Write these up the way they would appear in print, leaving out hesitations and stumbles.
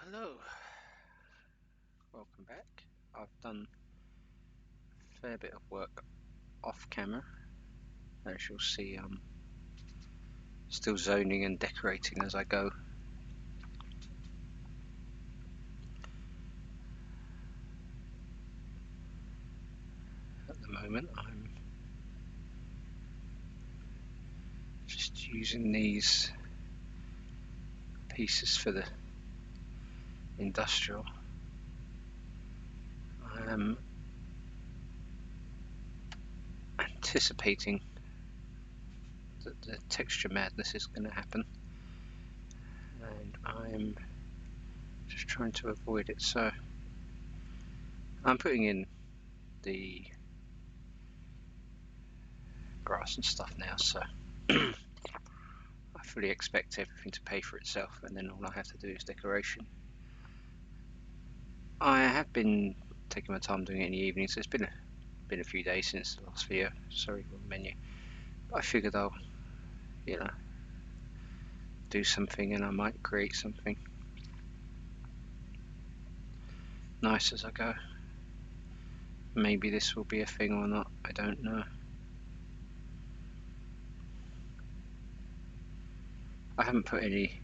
Hello, welcome back. I've done a fair bit of work off camera. As you'll see, I'm still zoning and decorating as I go. At the moment, I'm just using these pieces for the industrial. I am anticipating that the texture madness is going to happen, and I'm just trying to avoid it. So I'm putting in the grass and stuff now, so I fully expect everything to pay for itself, and then all I have to do is decoration. I have been taking my time doing it in the evening, so it's been a few days since the last video. Sorry, wrong menu. But I figured I'll, do something, and I might create something nice as I go. Maybe this will be a thing or not, I don't know. I haven't put any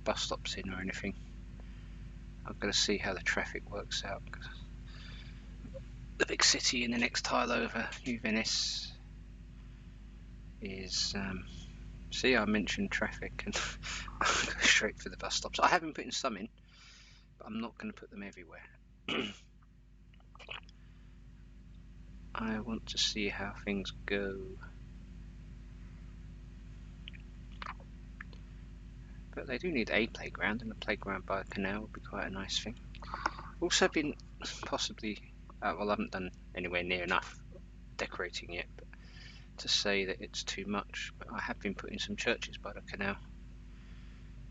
bus stops in or anything. I've got to see how the traffic works out, because the big city in the next tile over, New Venice, is see, I mentioned traffic and I'll go straight for the bus stops. I have been putting some in, but I'm not going to put them everywhere. I want to see how things go. But they do need a playground, and a playground by a canal would be quite a nice thing. Also been possibly, well, I haven't done anywhere near enough decorating yet, but to say that it's too much, but I have been putting some churches by the canal.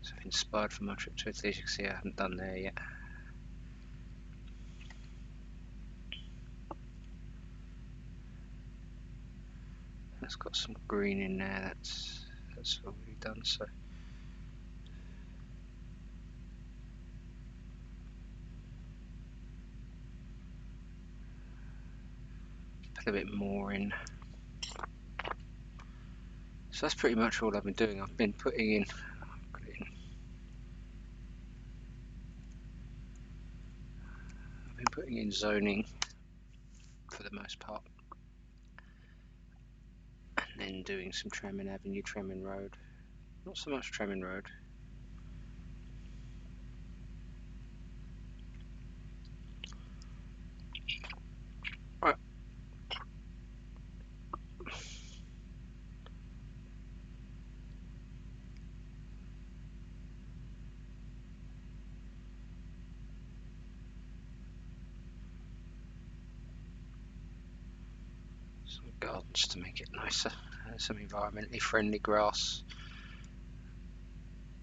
So I've inspired for my trip to Italy. As you can see, I haven't done there yet. That's got some green in there, that's already done, so put a bit more in. So that's pretty much all I've been doing. I've been putting in, zoning for the most part, and then doing some Tremon Avenue, Tremon Road. Not so much Tremon Road. Right. Some gardens to make it nicer. Some environmentally friendly grass.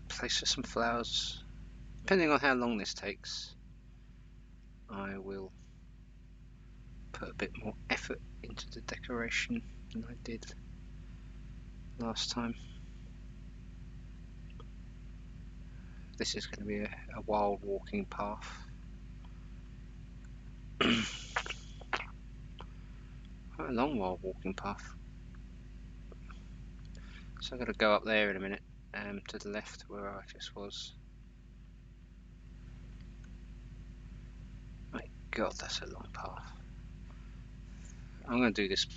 Place for some flowers. Depending on how long this takes, I will put a bit more effort into the decoration than I did last time. This is going to be a wild walking path. Quite a long wild walking path. So I'm going to go up there in a minute, to the left where I just was. My God, that's a long path. I'm going to do this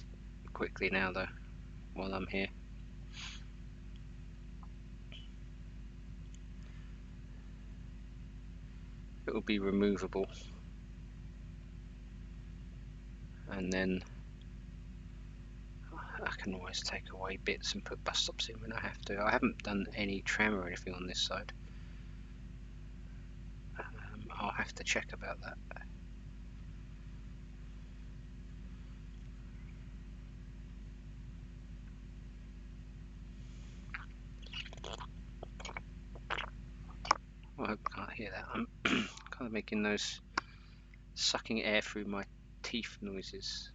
quickly now though, while I'm here. It will be removable, and then I can always take away bits and put bus stops in when I have to. I haven't done any tram or anything on this side. I'll have to check about that. I hope you can't hear that. I'm kind of making those sucking air through my teeth noises.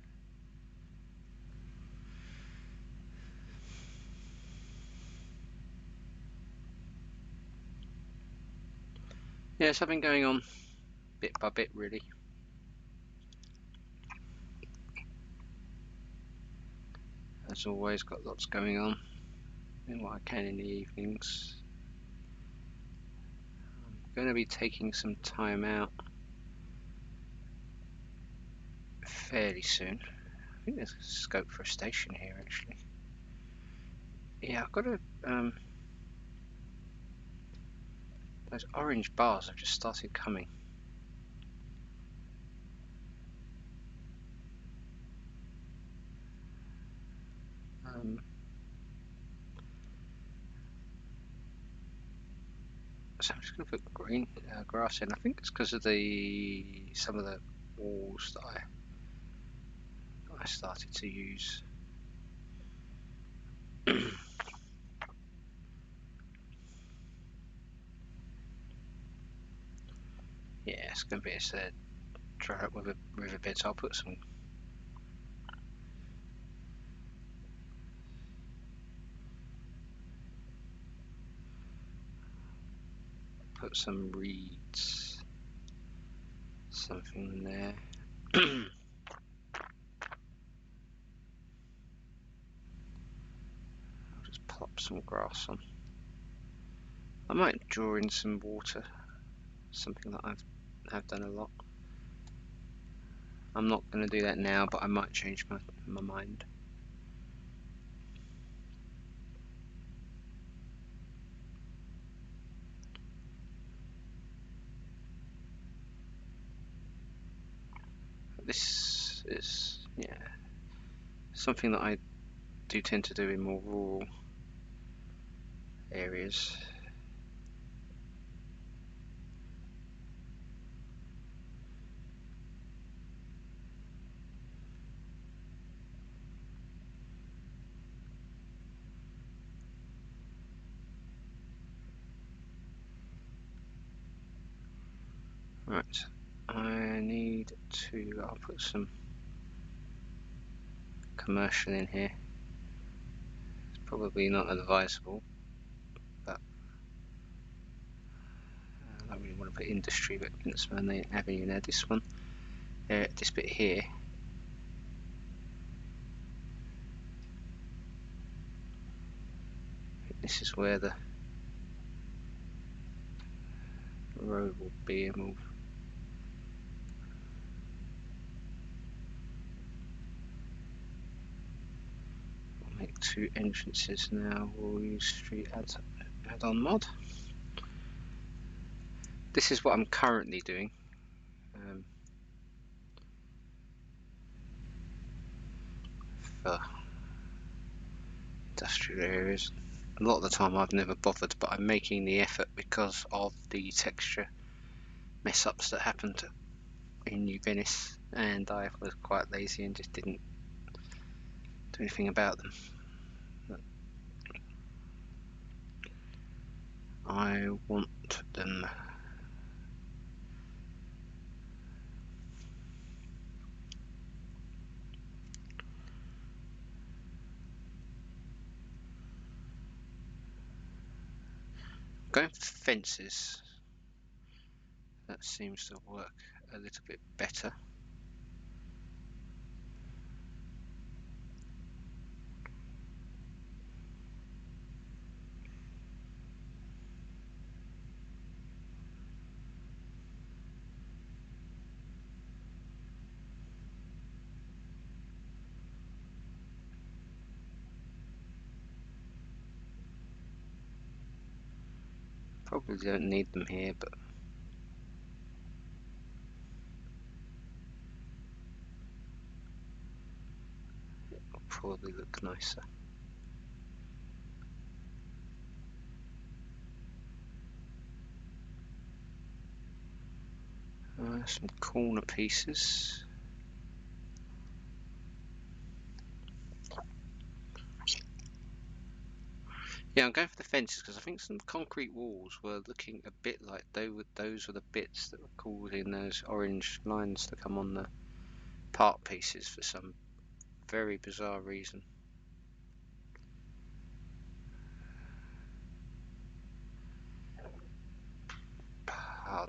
Yeah, so I've been going on bit by bit, really. As always, got lots going on. Doing what I can in the evenings. I'm going to be taking some time out fairly soon. I think there's scope for a station here, actually. Yeah, I've got a those orange bars have just started coming. So I'm just going to put green grass in. I think it's because of some of the walls that I started to use. Yeah, it's going to be a dry up with a riverbed, so I'll put some reeds, something there. I'll just plop some grass on. I might draw in some water, something that I've done a lot. I'm not going to do that now, but I might change my mind. This is, yeah, something that I do tend to do in more rural areas. Right, I'll put some commercial in here. It's probably not advisable, but I don't really want to put industry, but Princeman Avenue there. This one, this bit here. This is where the road will be, and we'll make two entrances now. We'll use street add-on mod. This is what I'm currently doing. For industrial areas. A lot of the time I've never bothered, but I'm making the effort because of the texture mess ups that happened in New Venice, and I was quite lazy and just didn't do anything about them. But I want them. Going for fences, that seems to work a little bit better. Probably don't need them here, but it'll probably look nicer. Some corner pieces. Yeah, I'm going for the fences because I think some concrete walls were looking a bit like those were the bits that were causing those orange lines to come on the part pieces for some very bizarre reason.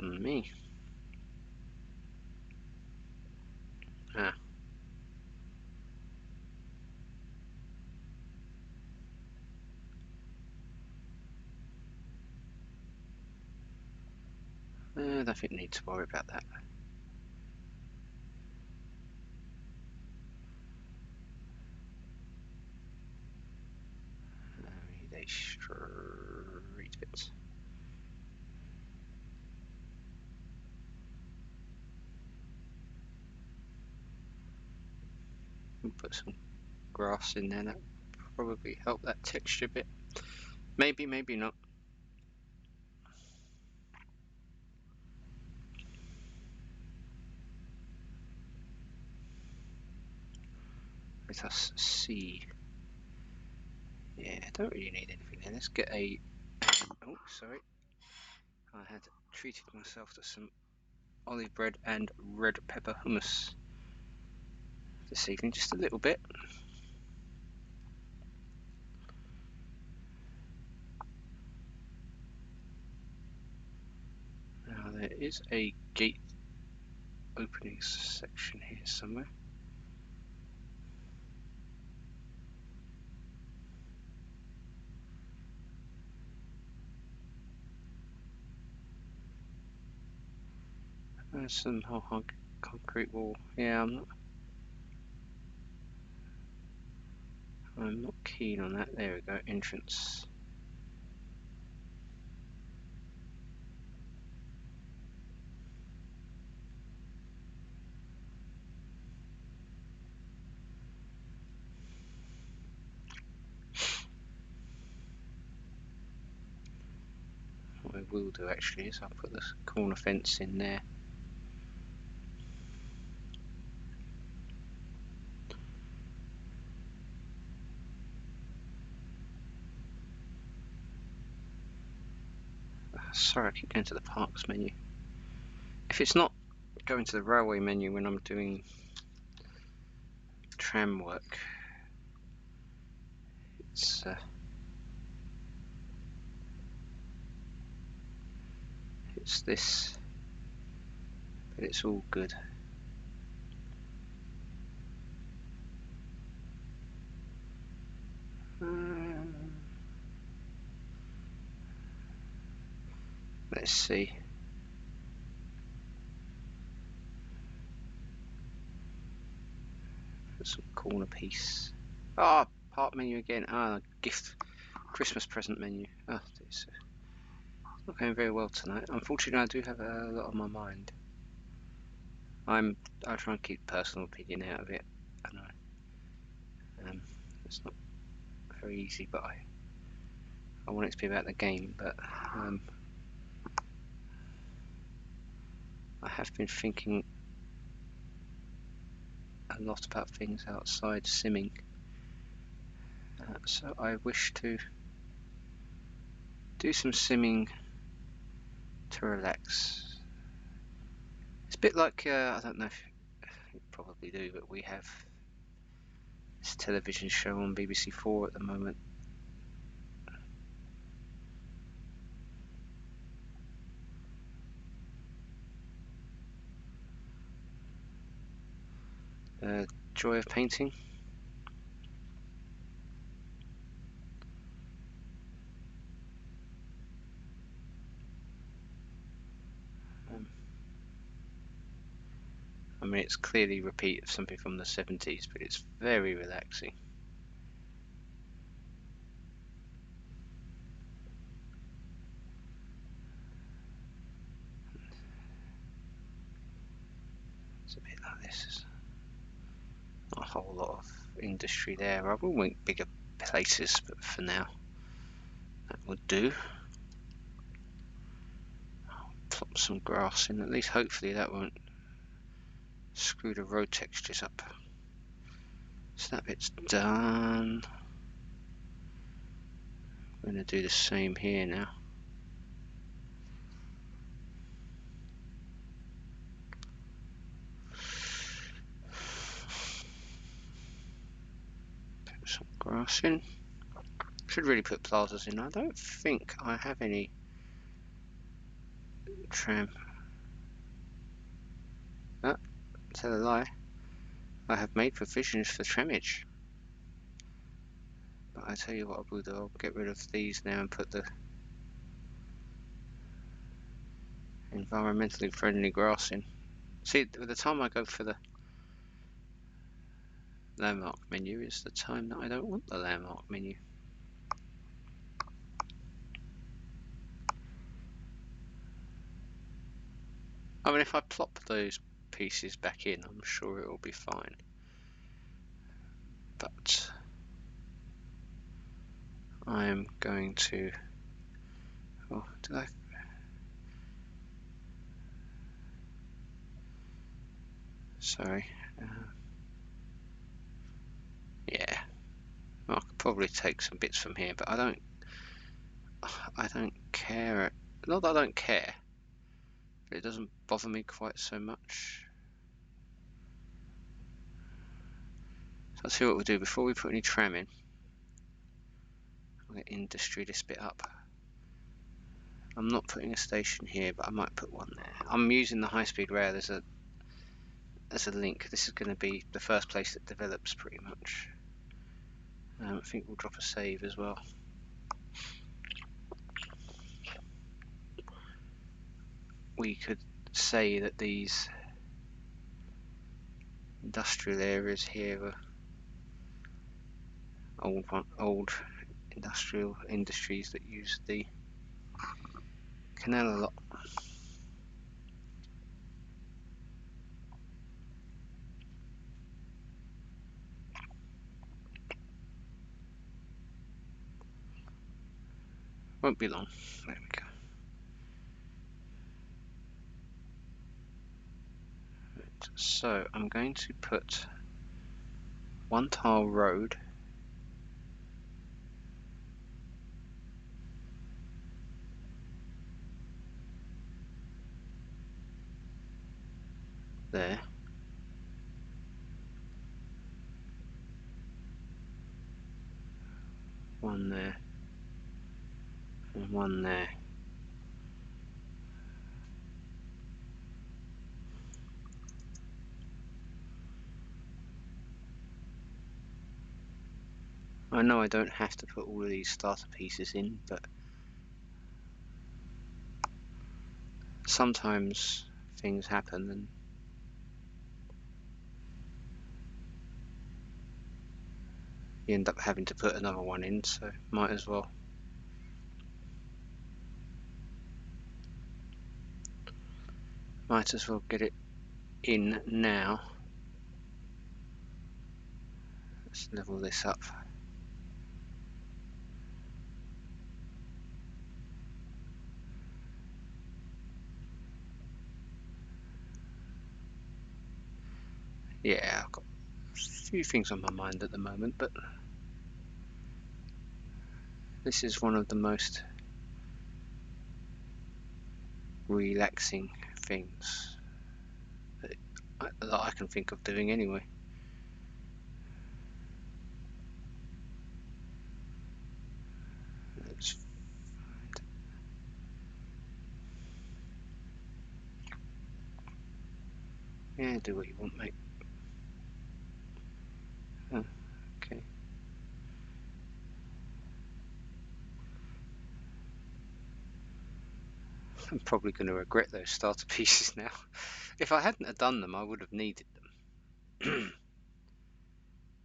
Pardon me. Ah. I don't think I need to worry about that. We need a street bit. We'll put some grass in there. That would probably help that texture a bit. Maybe, maybe not. Let us see. Yeah, I don't really need anything there. Let's get a... Oh, sorry. I had treated myself to some olive bread and red pepper hummus this evening, just a little bit. Now there is a gate opening section here somewhere. There's some whole concrete wall. Yeah, I'm not keen on that. There we go, entrance. What I will do actually is I'll put this corner fence in there. Sorry, I keep going to the parks menu. If it's not going to the railway menu when I'm doing tram work, it's this, but it's all good. Let's see. Put some corner piece. Ah, park menu again. Ah, gift, Christmas present menu. Ah, it's not going very well tonight. Unfortunately, I do have a lot on my mind. I'll try and keep personal opinion out of it. I know. It's not very easy, but I want it to be about the game. But I have been thinking a lot about things outside simming. So I wish to do some simming to relax. It's a bit like, I don't know if you probably do, but we have this television show on BBC4 at the moment. Joy of Painting. I mean, it's clearly a repeat of something from the 70s, but it's very relaxing. It's a bit like this. Not a whole lot of industry there. I will want bigger places, but for now, that would do. I'll plop some grass in, at least hopefully that won't screw the road textures up. So that bit's done. I'm going to do the same here now. Put some grass in. Should really put plazas in. I don't think I have any tram. Tell a lie. I have made provisions for trimmage. But I tell you what I will do, I'll get rid of these now and put the environmentally friendly grass in. See, by the time I go for the landmark menu is the time that I don't want the landmark menu. I mean, if I plop those pieces back in, I'm sure it will be fine. But I'm going to... Oh, did I... Sorry. Yeah. Well, I could probably take some bits from here, but I don't care. Not that I don't care, but it doesn't bother me quite so much. So I'll see what we'll do before we put any tram in. I'll get industry this bit up. I'm not putting a station here, but I might put one there. I'm using the high-speed rail as a link. This is going to be the first place that develops pretty much. I think we'll drop a save as well. We could say that these industrial areas here are old industrial industries that use the canal a lot. Won't be long. There we go. Right, so I'm going to put one tile road there. One there. And one there. I know I don't have to put all of these starter pieces in, but sometimes things happen and you end up having to put another one in, so might as well. Might as well get it in now. Let's level this up. Yeah, I've got a few things on my mind at the moment, but this is one of the most relaxing things that I can think of doing anyway. Let's find... Yeah, do what you want, mate. Oh, okay. I'm probably going to regret those starter pieces now. If I hadn't have done them, I would have needed them.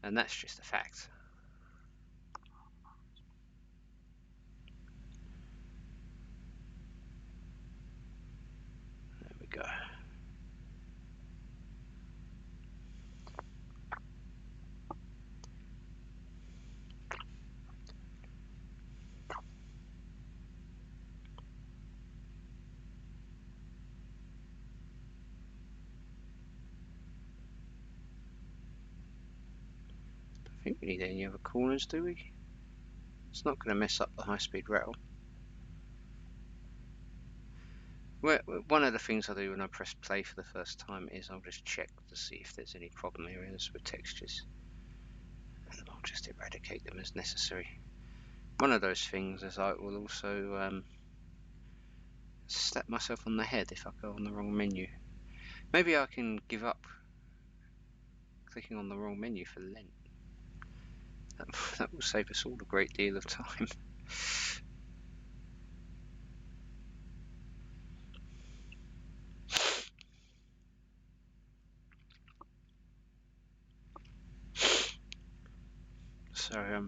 And that's just a fact. There we go. I think we need any other corners, do we? It's not going to mess up the high-speed rail. Well, one of the things I do when I press play for the first time is I'll just check to see if there's any problem areas with textures. And I'll just eradicate them as necessary. One of those things is I will also slap myself on the head if I go on the wrong menu. Maybe I can give up clicking on the wrong menu for Lent. That will save us all a great deal of time. So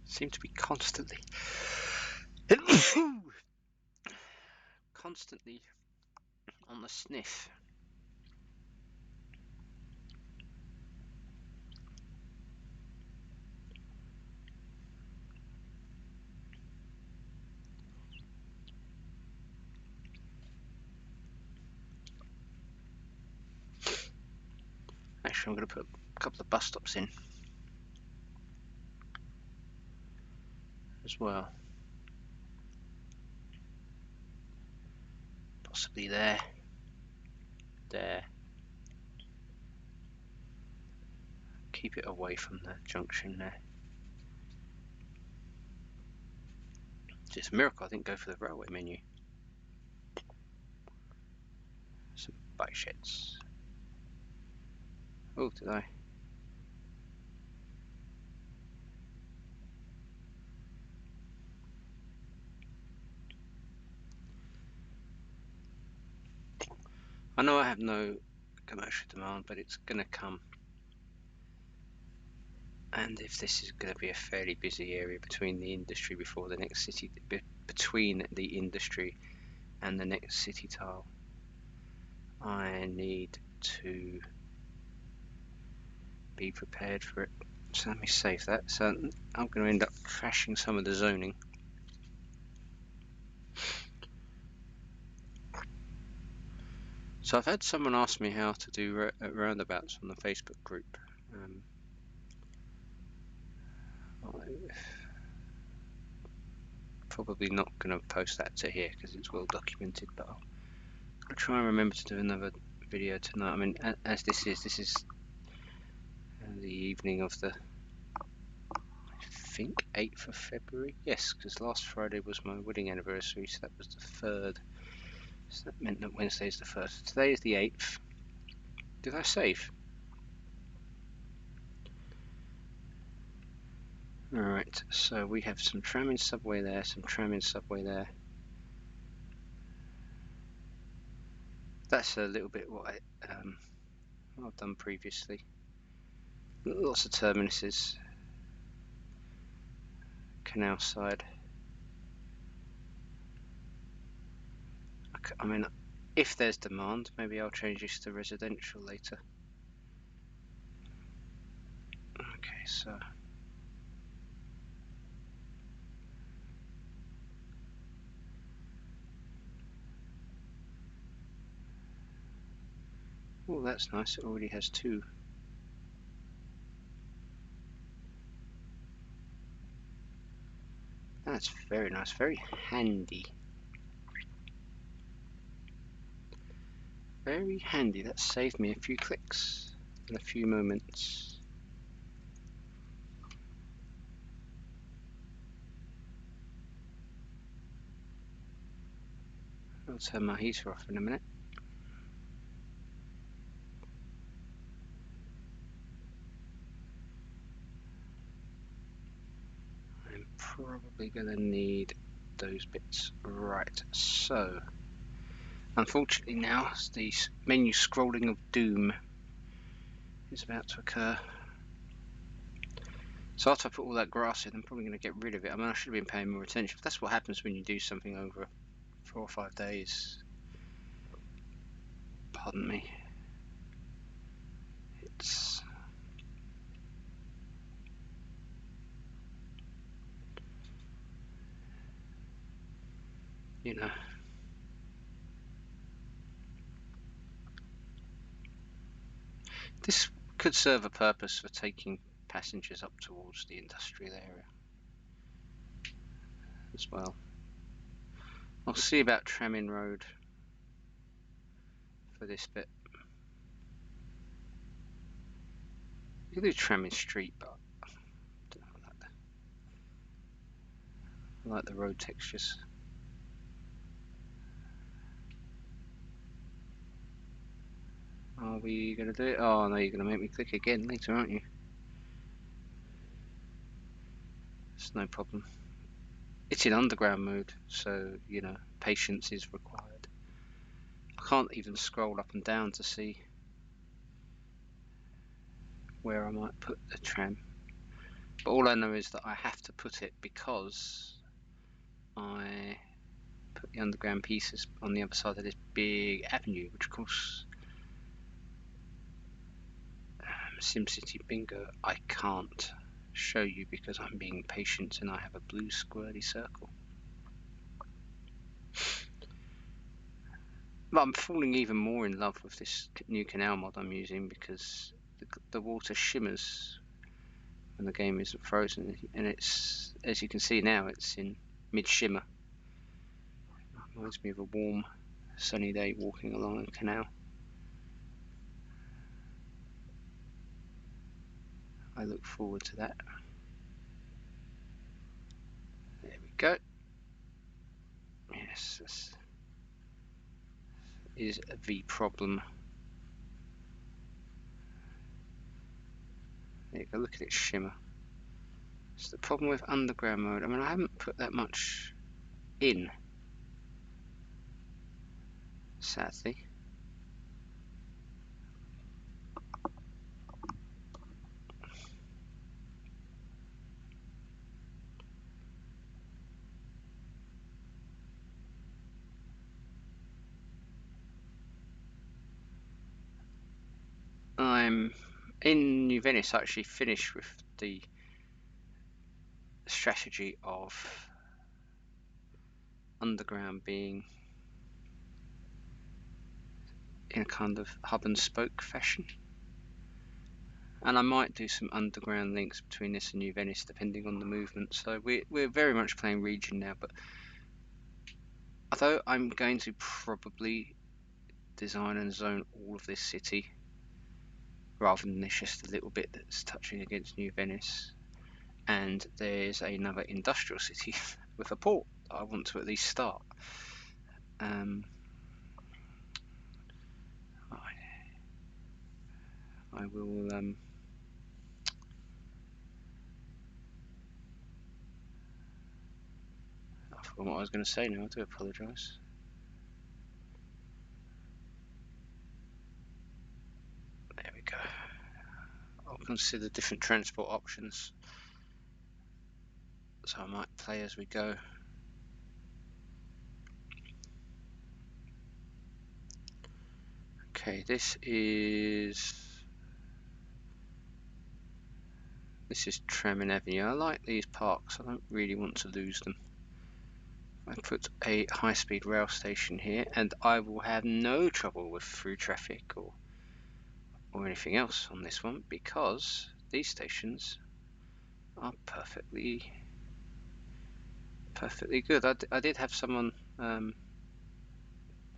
seem to be constantly on the sniff. Actually, I'm going to put a couple of bus stops in as well. Possibly there. Keep it away from the junction there. It's a miracle I didn't go for the railway menu. Some bike sheds. Oh, did I? I know I have no commercial demand, but it's going to come. And if this is going to be a fairly busy area between the industry before the next city, between the industry and the next city tile, I need to be prepared for it. So let me save that. So I'm going to end up crashing some of the zoning. So I've had someone ask me how to do roundabouts on the Facebook group. Probably not going to post that to here because it's well documented, but I'll try and remember to do another video tonight. I mean, as this is the evening of the, I think, 8th of February. Yes, because last Friday was my wedding anniversary, so that was the 3rd. So that meant that Wednesday is the 1st. Today is the 8th. Did I save? Alright, so we have some tram and subway there, some tram and subway there. That's a little bit what I've done previously. Lots of terminuses. Canal side. I mean, if there's demand, maybe I'll change this to residential later. Okay, so oh, that's nice. It already has 2. That's very nice, very handy. Very handy. That saved me a few clicks and a few moments. I'll turn my heater off in a minute. I'm probably going to need those bits. Right, so unfortunately now the menu scrolling of doom is about to occur. So after I put all that grass in, I'm probably going to get rid of it. I mean, I should have been paying more attention. But that's what happens when you do something over 4 or 5 days. Pardon me. It's you know, this could serve a purpose for taking passengers up towards the industrial area as well. I'll see about Tramin Road for this bit. You can do Tramin Street, but I don't know, I like the road textures. Are we going to do it? Oh no, you're going to make me click again later, aren't you? It's no problem. It's in underground mode, so, you know, patience is required. I can't even scroll up and down to see where I might put the tram. But all I know is that I have to put it because I put the underground pieces on the other side of this big avenue, which of course SimCity Bingo I can't show you because I'm being patient and I have a blue squirty circle. But I'm falling even more in love with this new canal mod I'm using because the water shimmers when the game isn't frozen, and it's, as you can see now, it's in mid shimmer. Reminds me of a warm sunny day walking along a canal. I look forward to that. There we go. Yes, this is the problem. There you go, look at it shimmer. It's the problem with underground mode. I mean, I haven't put that much in, sadly. I'm in New Venice. I actually finished with the strategy of underground being in a kind of hub and spoke fashion, and I might do some underground links between this and New Venice depending on the movement. So we're very much playing region now, but although I'm going to probably design and zone all of this city rather than there's just a little bit that's touching against New Venice, and there's another industrial city with a port that I want to at least start. I will I forgot what I was going to say now. I do apologise. There we go. I'll consider different transport options, so I might play as we go. Okay, this is Trammin Avenue. I like these parks. I don't really want to lose them. I put a high-speed rail station here, and I will have no trouble with through traffic or anything else on this one because these stations are perfectly good. I did have someone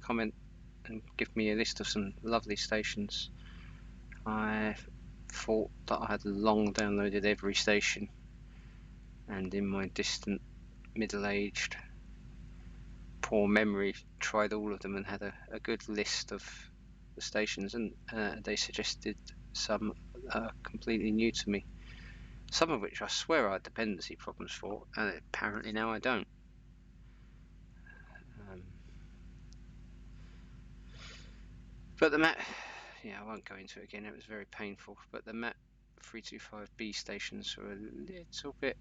comment and give me a list of some lovely stations. I thought that I had long downloaded every station, and in my distant middle-aged poor memory tried all of them and had a good list of the stations, and they suggested some completely new to me, some of which I swear I had dependency problems for, and apparently now I don't. But the map, yeah, I won't go into it again, it was very painful, but the map 325B stations were a little bit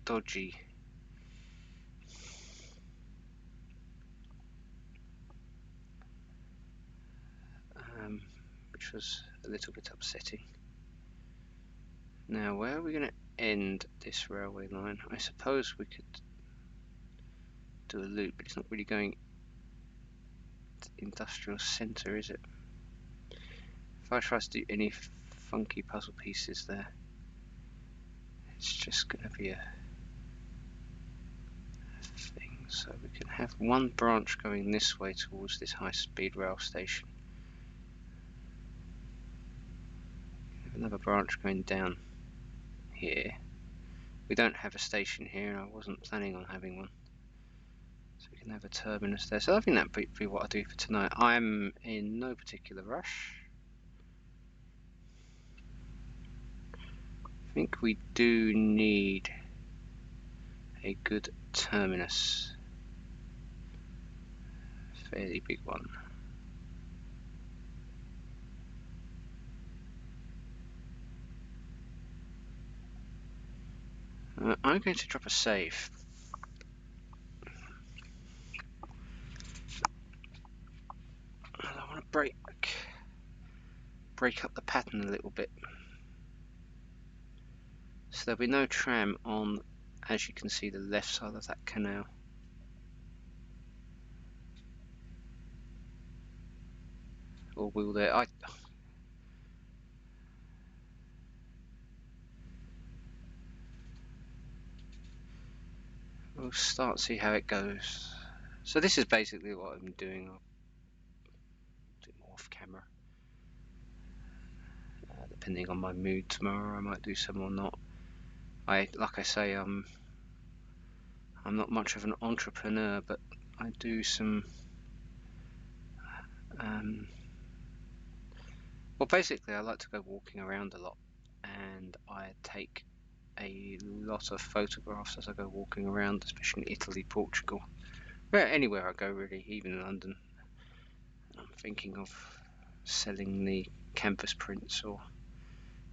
dodgy. Which was a little bit upsetting. Now, where are we going to end this railway line? I suppose we could do a loop, but it's not really going to the industrial centre, is it? If I try to do any funky puzzle pieces there, it's just going to be a thing. So we can have one branch going this way towards this high-speed rail station. Another branch going down here. We don't have a station here, and I wasn't planning on having one. So we can can have a terminus there. So I think that would be what I do for tonight. I'm in no particular rush. I think we do need a good terminus. Fairly big one. I'm going to drop a save. I want to break up the pattern a little bit. So there'll be no tram on, as you can see, the left side of that canal. Or will there? We'll start, see how it goes. So this is basically what I'm doing. I'll do more off camera. Depending on my mood tomorrow, I might do some or not. Like I say, I'm not much of an entrepreneur, but I do some. Well, basically, I like to go walking around a lot, and I take a lot of photographs as I go walking around, especially in Italy, Portugal, anywhere I go really, even in London. I'm thinking of selling the canvas prints or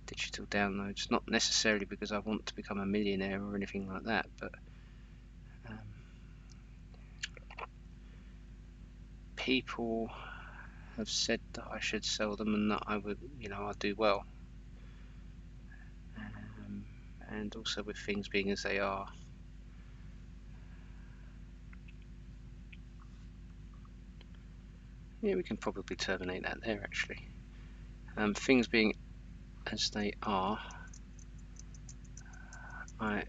digital downloads, not necessarily because I want to become a millionaire or anything like that, but people have said that I should sell them and that I would, I'll do well. And also with things being as they are, yeah, we can probably terminate that there actually. Things being as they are, I've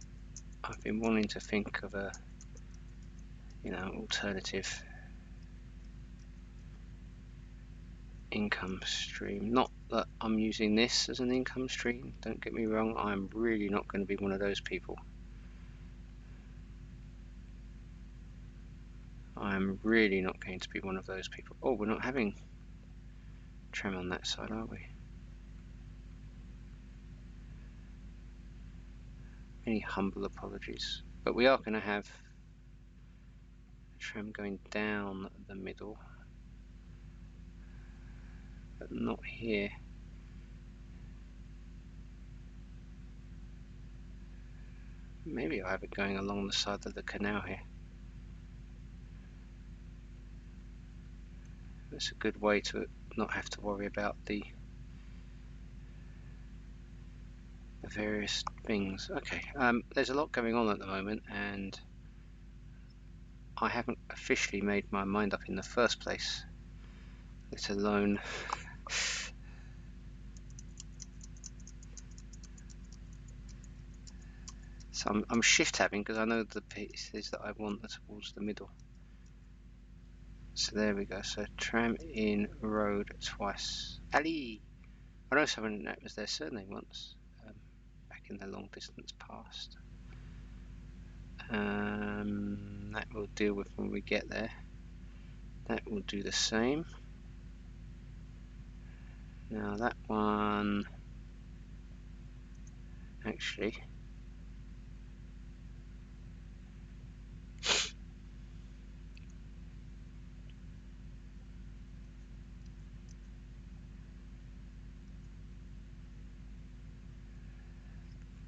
been wanting to think of a alternative income stream. Not that I'm using this as an income stream, don't get me wrong, I'm really not going to be one of those people. I'm really not going to be one of those people. Oh, we're not having tram on that side, are we? Any humble apologies. But we are going to have a tram going down the middle, but not here. Maybe I'll have it going along the side of the canal here. That's a good way to not have to worry about the various things. Okay, there's a lot going on at the moment, and I haven't officially made my mind up in the first place, let alone so I'm shift tabbing because I know the pieces that I want are towards the middle. So there we go. So tram in road twice. Ali! I know someone that was their surname once, back in the long distance past. That we'll deal with when we get there. That will do the same. Now that one, actually,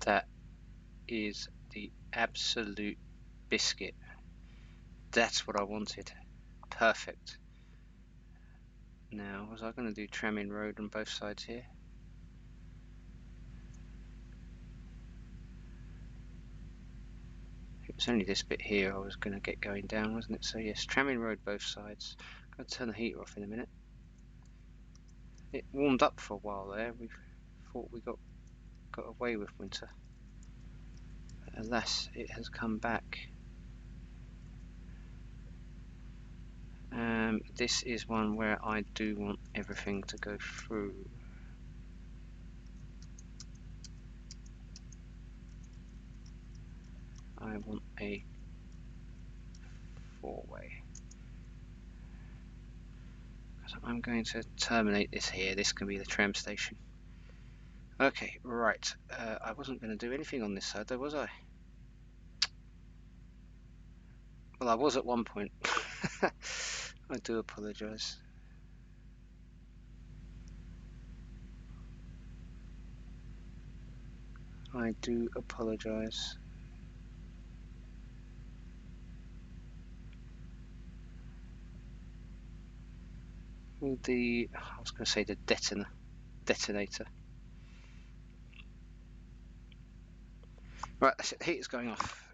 that is the absolute biscuit. That's what I wanted. Perfect. Now, was I going to do tram in road on both sides here? It was only this bit here I was going to get going down, wasn't it? So yes, tram in road both sides. I'm going to turn the heater off in a minute. It warmed up for a while there. We thought we got away with winter. But alas, it has come back. This is one where I do want everything to go through. I want a four-way. So I'm going to terminate this here. This can be the tram station. Okay, right. I wasn't going to do anything on this side though, was I? Well, I was at one point. I do apologise. I do apologise. With the, I was going to say the detonator. Right, the heater's going off.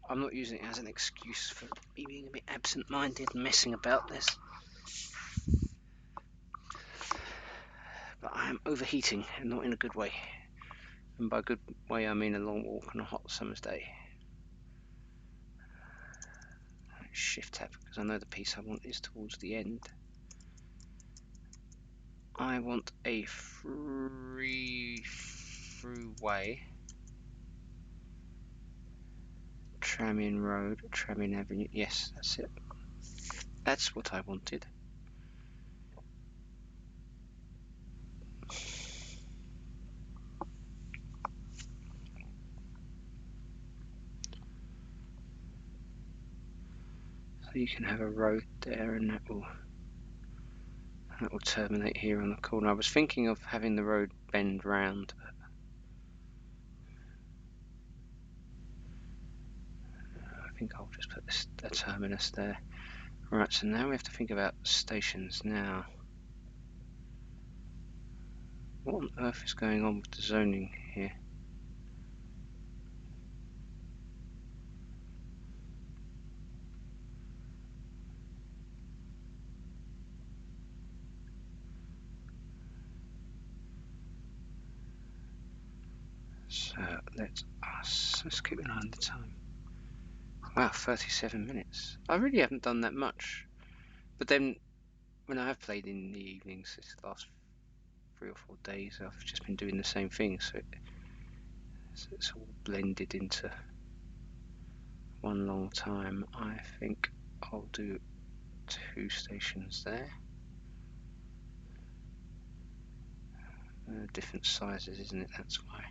I'm not using it as an excuse for me being a bit absent-minded and messing about this. But I am overheating, and not in a good way. And by good way, I mean a long walk on a hot summer's day. Shift tab, because I know the piece I want is towards the end. I want a free throughway. Tram-in road, Tram-in avenue. Yes, that's it. That's what I wanted. So you can have a road there, and that will terminate here on the corner. I was thinking of having the road bend round. I think I'll just put a terminus there. Right, so now we have to think about stations now. What on earth is going on with the zoning here? So let's keep an eye on the time. Wow, 37 minutes. I really haven't done that much. But then, when I have played in the evenings this last 3 or 4 days, I've just been doing the same thing, so it's all blended into one long time. I think I'll do 2 stations there. Different sizes, isn't it? That's why.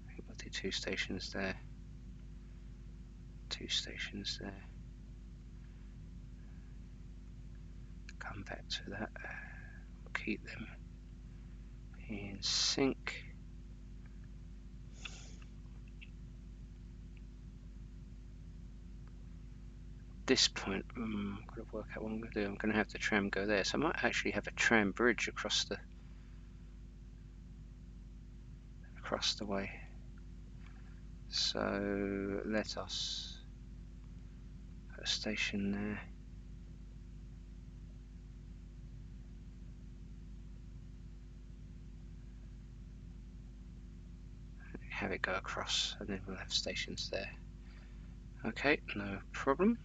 I think I'll do 2 stations there. 2 stations there. Come back to that. Keep them in sync. This point, I've got to work out what I'm going to do. I'm going to have the tram go there, so I might actually have a tram bridge across the way. So let us put a station there. Have it go across, and then we'll have stations there. Okay, no problem.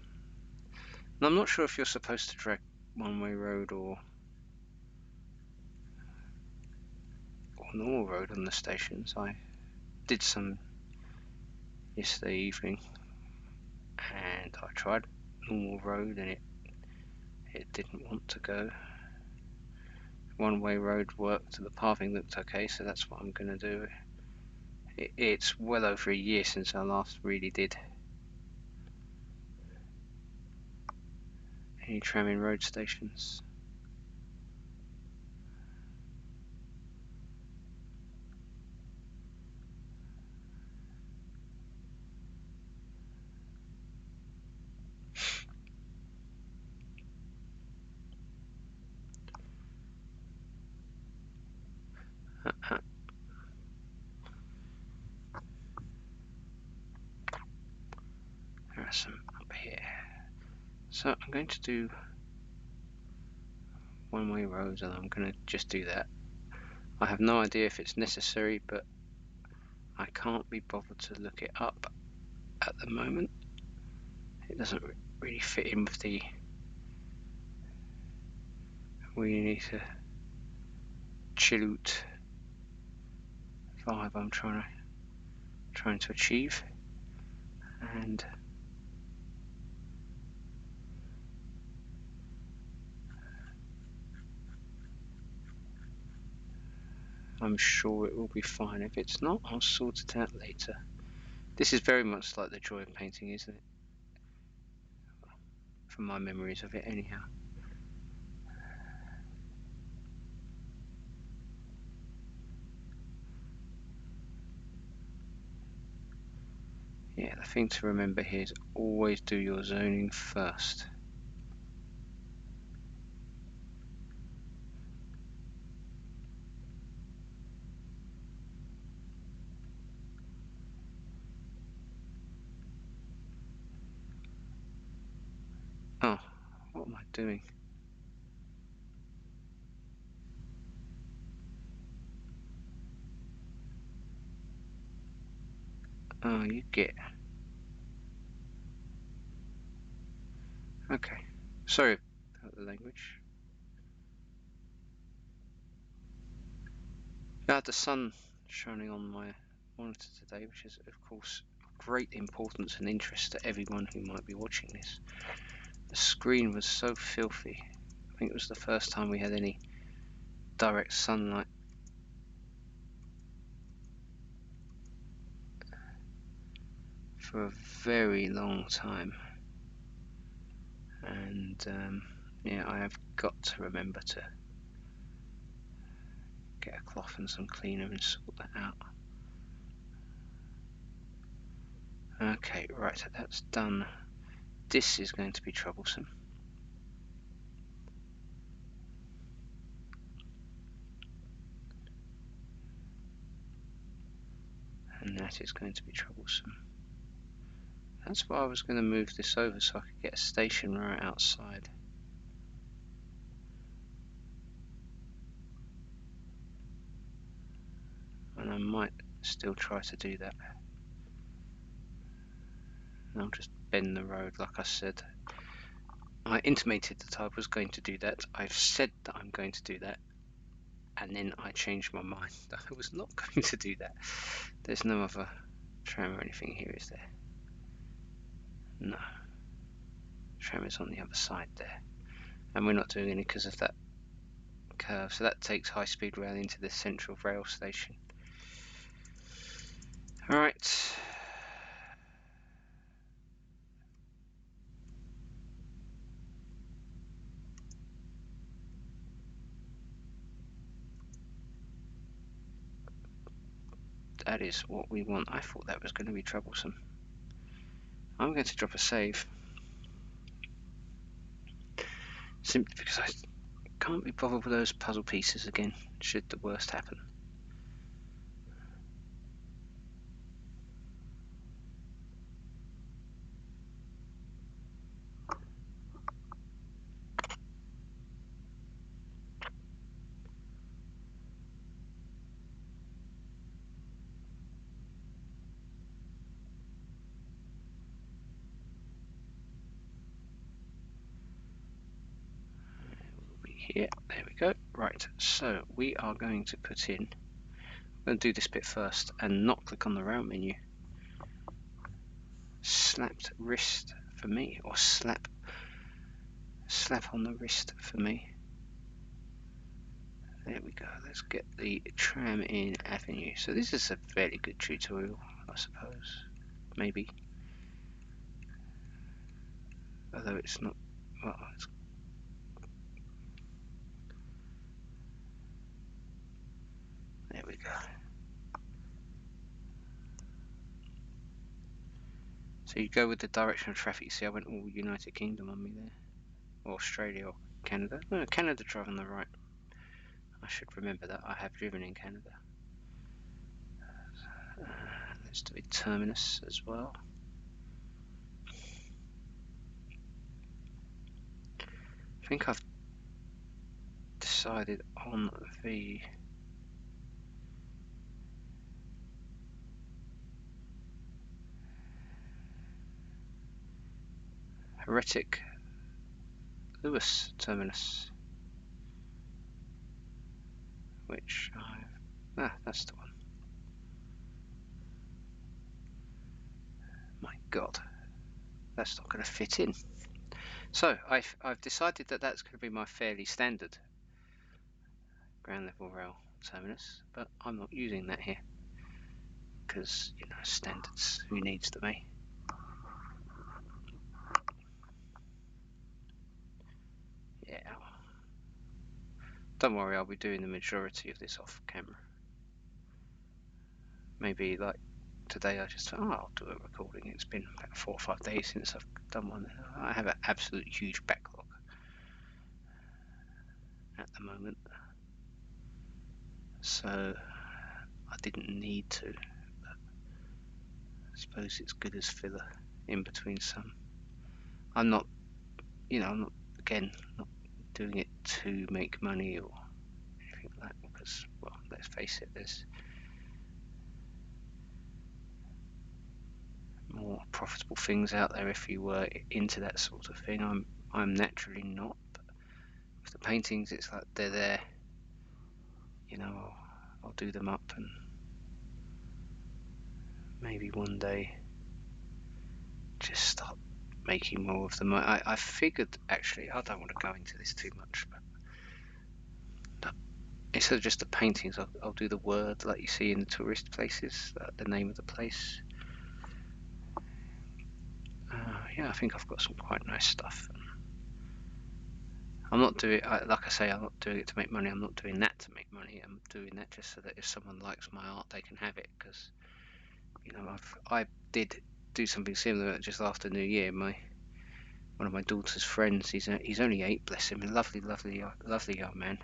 And I'm not sure if you're supposed to drag one-way road or normal road on the stations. I did some yesterday evening, and I tried normal road, and it didn't want to go. One-way road worked, the pathing looked okay, so that's what I'm going to do. It's well over a year since I last really did any tram-in road stations. There are some up here. So I'm going to do one-way roads, and I'm going to just do that. I have no idea if it's necessary, but I can't be bothered to look it up at the moment. It doesn't really fit in with the we need to chillout vibe I'm trying to achieve. and I'm sure it will be fine. If it's not, I'll sort it out later. This is very much like the joy of painting, isn't it? From my memories of it anyhow. Yeah, the thing to remember here is always do your zoning first. Oh, what am I doing? Oh, you get. Okay. Sorry about the language. I had the sun shining on my monitor today, which is, of course, of great importance and interest to everyone who might be watching this. The screen was so filthy. I think it was the first time we had any direct sunlight. For a very long time. And yeah, I have got to remember to get a cloth and some cleaner and sort that out. Okay, right, that's done. This is going to be troublesome. And that is going to be troublesome. That's why I was going to move this over so I could get a station right outside. And I might still try to do that. And I'll just bend the road like I said. I intimated that I was going to do that. I've said that I'm going to do that. And then I changed my mind that I was not going to do that. There's no other tram or anything here, is there? No. Tram is on the other side there. And we're not doing any because of that curve. So that takes high-speed rail into the central rail station. Alright. That is what we want. I thought that was going to be troublesome. I'm going to drop a save. Simply because I can't be bothered with those puzzle pieces again, should the worst happen. Here, there we go. Right, so we are going to put in, I'm going to do this bit first and not click on the rail menu. Slapped wrist for me, or slap on the wrist for me. There we go, let's get the tram in avenue. So this is a fairly good tutorial, I suppose, maybe. Although it's not, well, it's, there we go. So you go with the direction of traffic. You see I went all United Kingdom on me there. Or Australia or Canada. No, Canada drive on the right. I should remember that. I have driven in Canada. Let's do a terminus as well. I think I've decided on the Heretic Lewis terminus, which that's the one. My God, that's not going to fit in. So I've decided that that's going to be my fairly standard ground level rail terminus, but I'm not using that here because, you know, standards, who needs them, eh? Yeah. Don't worry, I'll be doing the majority of this off camera. Maybe like today I just thought, oh, I'll do a recording. It's been about 4 or 5 days since I've done one. I have an absolute huge backlog at the moment, so I didn't need to, but I suppose it's good as filler in between some. I'm not, you know, I'm not, again, not doing it to make money or anything like that, because, well, let's face it, there's more profitable things out there if you were into that sort of thing. I'm naturally not, but with the paintings, it's like they're there, you know. I'll do them up and maybe one day just start making more of them. I figured, actually, I don't want to go into this too much, but instead of just the paintings, I'll do the word like you see in the tourist places, the name of the place. Yeah, I think I've got some quite nice stuff. I'm not doing, like I say, I'm not doing it to make money. I'm not doing that to make money. I'm doing that just so that if someone likes my art, they can have it. Because, you know, I did do something similar just after New Year. One of my daughter's friends, he's only 8, bless him, a lovely young man.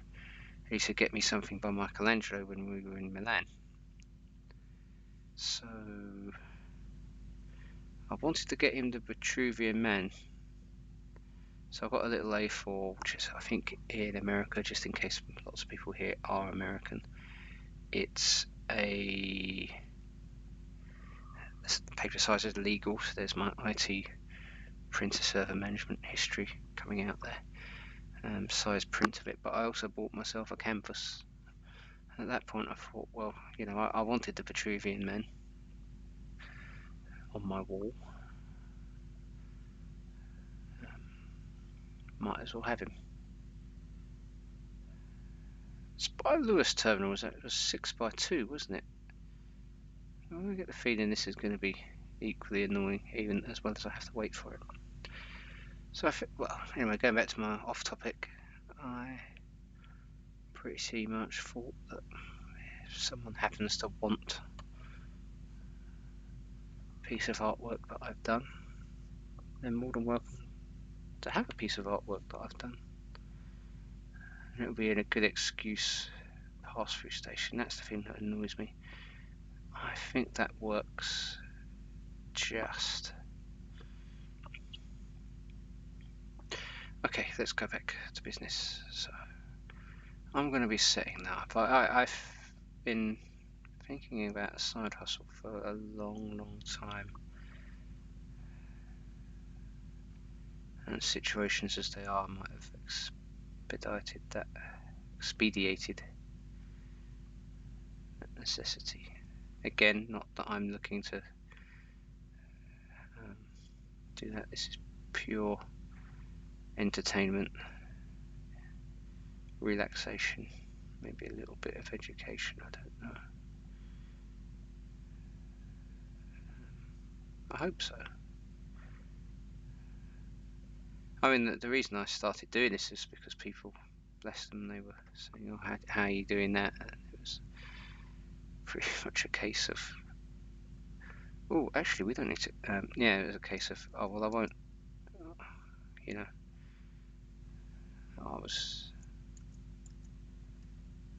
He used to get me something by Michelangelo when we were in Milan. So I wanted to get him the Vitruvian Man. So I've got a little A4, which is, I think, in America, just in case lots of people here are American. It's the paper size is legal, so there's my IT printer server management history coming out there. Size print of it, but I also bought myself a canvas. And at that point I thought, well, you know, I wanted the Vitruvian Man on my wall. Might as well have him. It's by Lewis Terminal, it was 6x2, wasn't it? I get the feeling this is going to be equally annoying, even as well as I have to wait for it. So well, anyway, going back to my off topic, I pretty much thought that if someone happens to want a piece of artwork that I've done, they're more than welcome to have a piece of artwork that I've done. And it'll be a good excuse pass-through station. That's the thing that annoys me. I think that works just. Okay, let's go back to business. So I'm going to be setting that up. I've been thinking about a side hustle for a long time, and situations as they are might have expediated that necessity. Again, not that I'm looking to do that. This is pure entertainment, relaxation, maybe a little bit of education, I don't know. I hope so. I mean, the reason I started doing this is because people, bless them, they were saying, oh, how are you doing that? And it was pretty much a case of, oh, actually, we don't need to, yeah, it was a case of, oh, well, I won't, you know, I was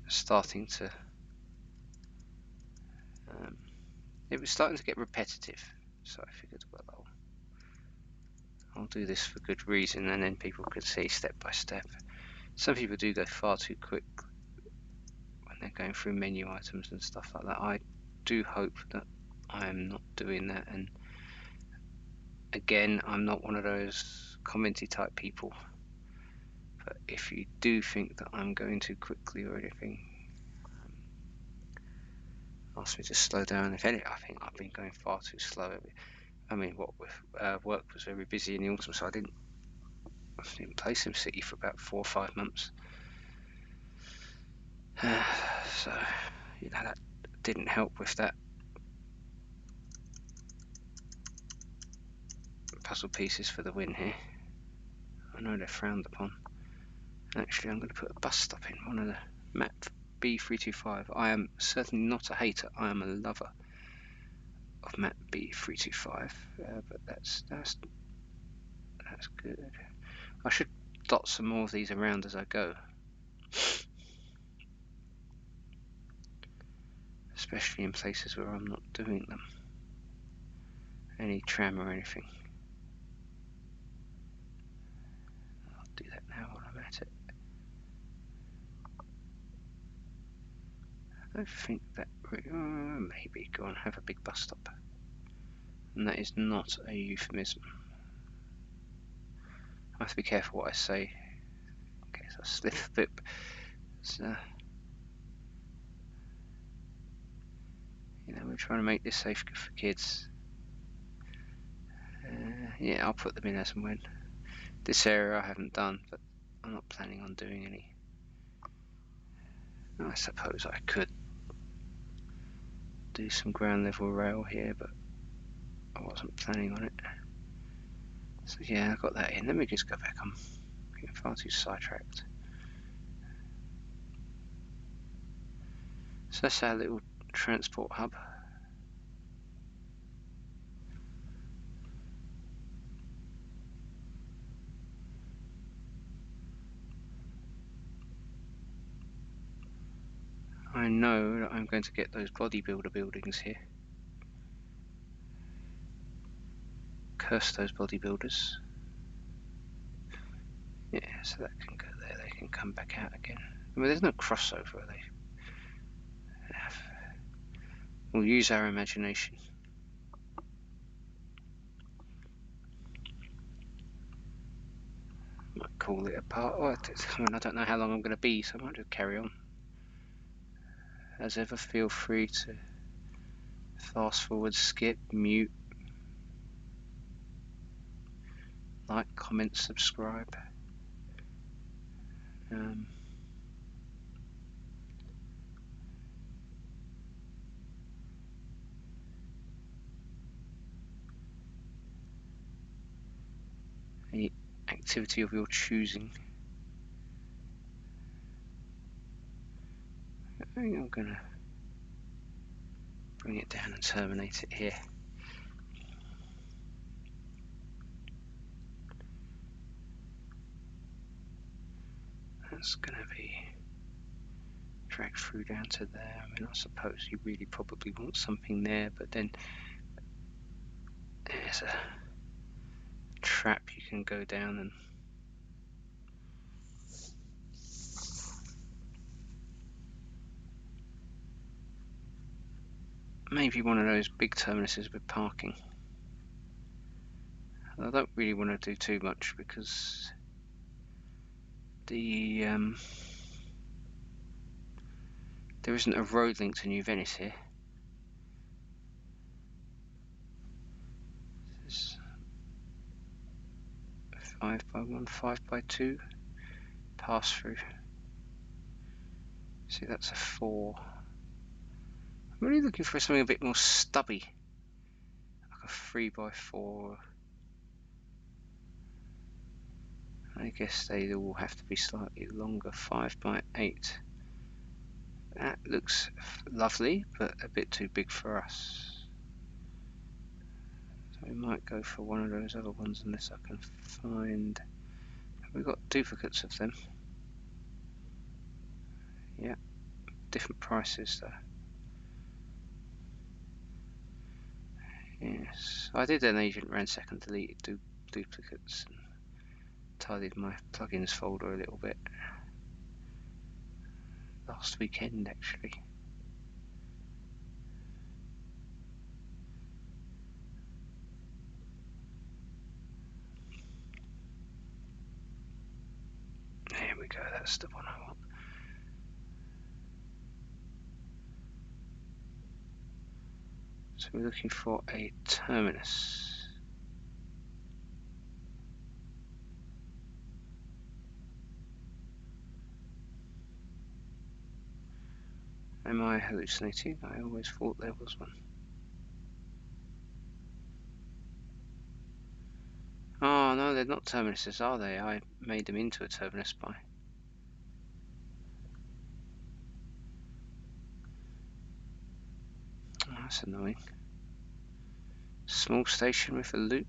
starting to, it was starting to get repetitive, so I figured, well, I'll do this for good reason, and then people could see step by step. Some people do go far too quick when they're going through menu items and stuff like that. I do hope that I am not doing that, and again, I'm not one of those commenty type people, but if you do think that I'm going too quickly or anything, ask me to slow down. If any, I think I've been going far too slow. I mean, what with work was very busy in the autumn, so I didn't play SimCity for about 4 or 5 months. So, you know, that didn't help with that. Puzzle pieces for the win here. I know they're frowned upon. Actually, I'm going to put a bus stop in one of the map B325. I am certainly not a hater. I am a lover of map B325. But that's good. I should dot some more of these around as I go, especially in places where I'm not doing them. Any tram or anything. I'll do that now while I'm at it. I think that maybe go and have a big bus stop, and that is not a euphemism. I have to be careful what I say in case I slip a bit. So, you know, we're trying to make this safe for kids. Yeah, I'll put them in as and when. This area I haven't done, but I'm not planning on doing any. I suppose I could do some ground level rail here, but I wasn't planning on it. So yeah, I got that in. Let me just go back. I'm getting far too sidetracked. So that's our little transport hub. I know that I'm going to get those bodybuilder buildings here. Curse those bodybuilders. Yeah, so that can go there. They can come back out again. I mean, there's no crossover, are they? We'll use our imagination. Might call it a part. Oh, I mean, I don't know how long I'm going to be, so I might just carry on. As ever, feel free to fast forward, skip, mute, like, comment, subscribe. Any activity of your choosing. I think I'm going to bring it down and terminate it here. That's going to be dragged through down to there. I mean, I suppose you really probably want something there, but then there's a trap you can go down and maybe one of those big terminuses with parking. I don't really want to do too much because there isn't a road link to New Venice here. This is 5x1, 5x2 pass through. See, that's a 4. I'm really looking for something a bit more stubby, like a 3x4. I guess they all have to be slightly longer. 5x8. That looks lovely, but a bit too big for us. So we might go for one of those other ones unless I can find. We've got duplicates of them. Yeah, different prices though. Yes, I did an agent ransack and deleted duplicates and tidied my plugins folder a little bit last weekend actually. There we go, that's the one I want. So we're looking for a terminus. Am I hallucinating? I always thought there was one. Oh no, they're not terminuses, are they? I made them into a terminus by... Oh, that's annoying. Small station with a loop.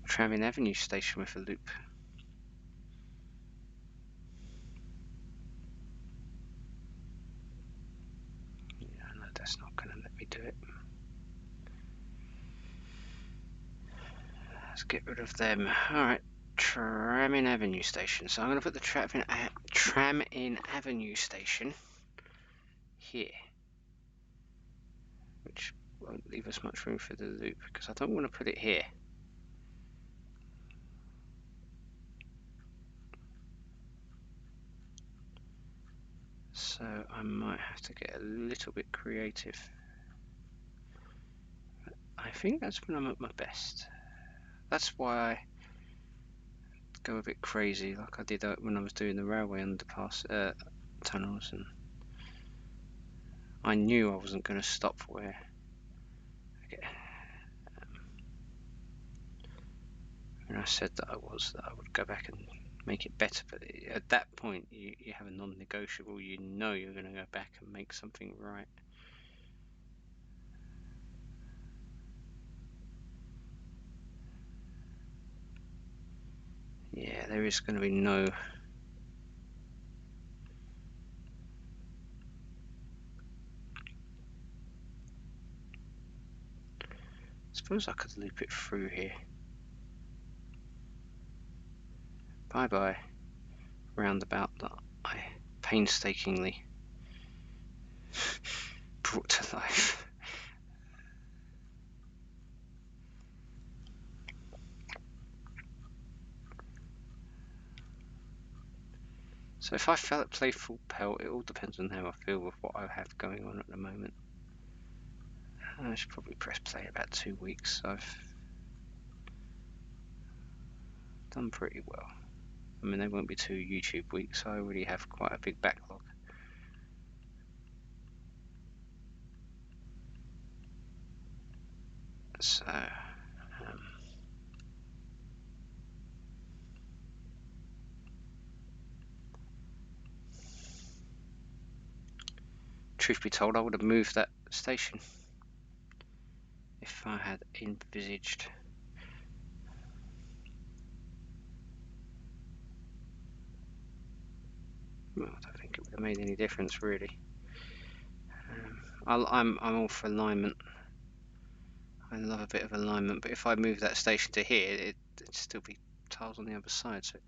Tram-in Avenue station with a loop. Yeah, no, that's not going to let me do it. Let's get rid of them. Alright, Tram-in Avenue station. So I'm going to put the Tram-in Avenue station here, which won't leave us much room for the loop because I don't want to put it here. So I might have to get a little bit creative. I think that's when I'm at my best. That's why I go a bit crazy like I did when I was doing the railway underpass tunnels, and I knew I wasn't going to stop where when I said that I would go back and make it better, but at that point you have a non-negotiable. You know you're going to go back and make something right. Yeah, there is going to be no... I suppose I could loop it through here. Bye bye roundabout that I painstakingly brought to life. So if I play full pelt, it all depends on how I feel with what I have going on at the moment. I should probably press play about 2 weeks. I've done pretty well. I mean, they won't be 2 YouTube weeks. I already have quite a big backlog. So, truth be told, I would have moved that station if I had envisaged. Well, I don't think it would have made any difference really. I'm all for alignment. I love a bit of alignment, but if I move that station to here, it'd still be tiles on the other side, so it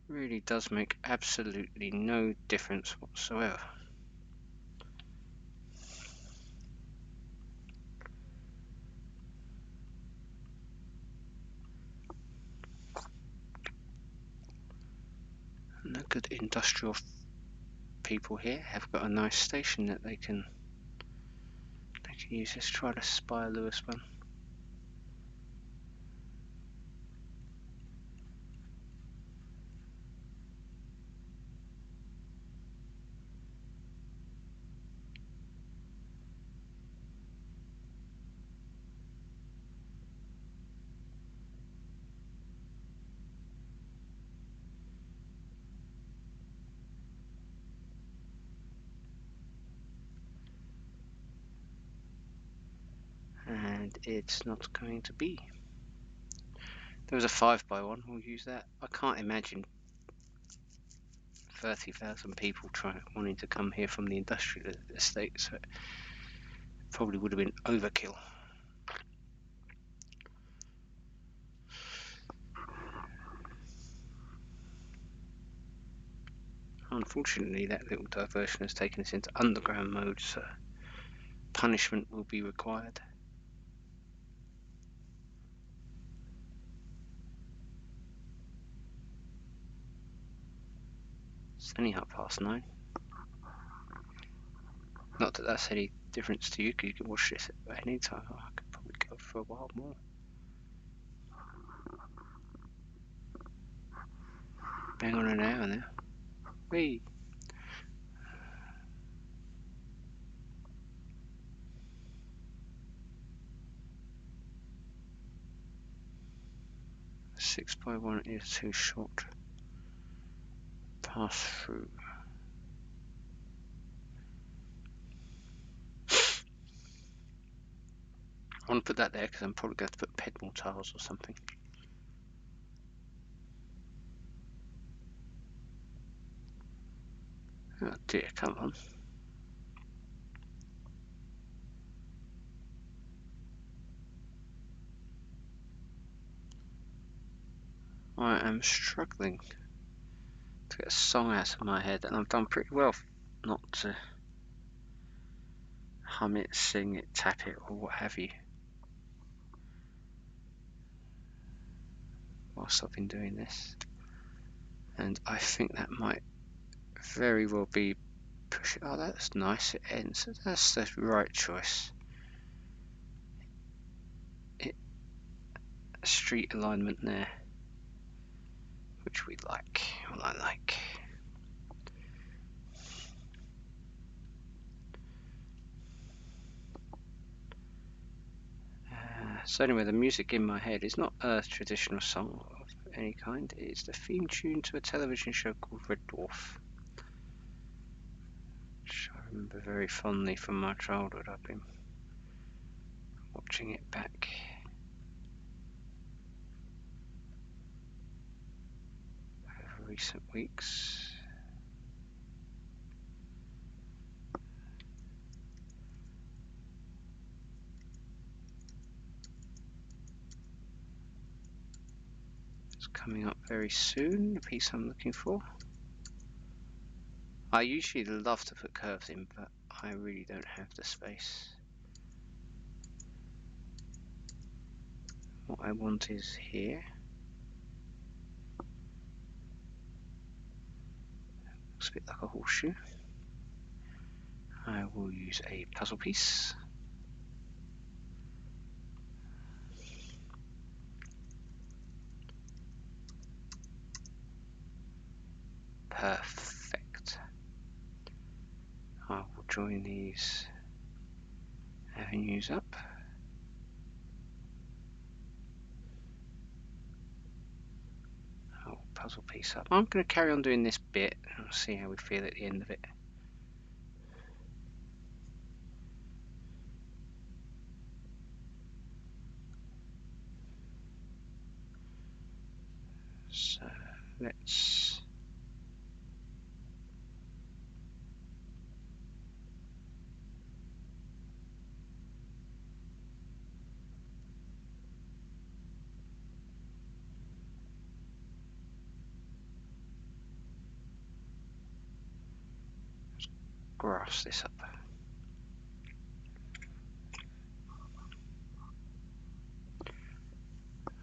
really does make absolutely no difference whatsoever. And the good industrial people here have got a nice station that they can use. Let's try the Spire Lewis one. And it's not going to be. There was a 5x1, we'll use that. I can't imagine 30,000 people wanting to come here from the industrial estate, so it probably would have been overkill. Unfortunately, that little diversion has taken us into underground mode, so punishment will be required. It's only 9:30. Not that that's any difference to you, because you can watch this at any time. I could probably go for a while more. Bang on an hour now. Whee! Six by 1 is too short. Pass through. I want to put that there because I'm probably going to put pedal tiles or something. Oh dear, come on. I am struggling to get a song out of my head, and I've done pretty well not to hum it, sing it, tap it, or what have you whilst I've been doing this. And I think that might very well be push it. Oh, that's nice, it ends. That's the right choice. Street alignment there, which we like. Well, I like. So anyway, the music in my head is not a traditional song of any kind. It's the theme tune to a television show called Red Dwarf, which I remember very fondly from my childhood. I've been watching it back over recent weeks. It's coming up very soon, the piece I'm looking for. I usually love to put curves in, but I really don't have the space. What I want is here. Looks a bit like a horseshoe. I will use a puzzle piece. Perfect. I will join these avenues up. Puzzle piece up. I'm going to carry on doing this bit and see how we feel at the end of it. So let's grass this up.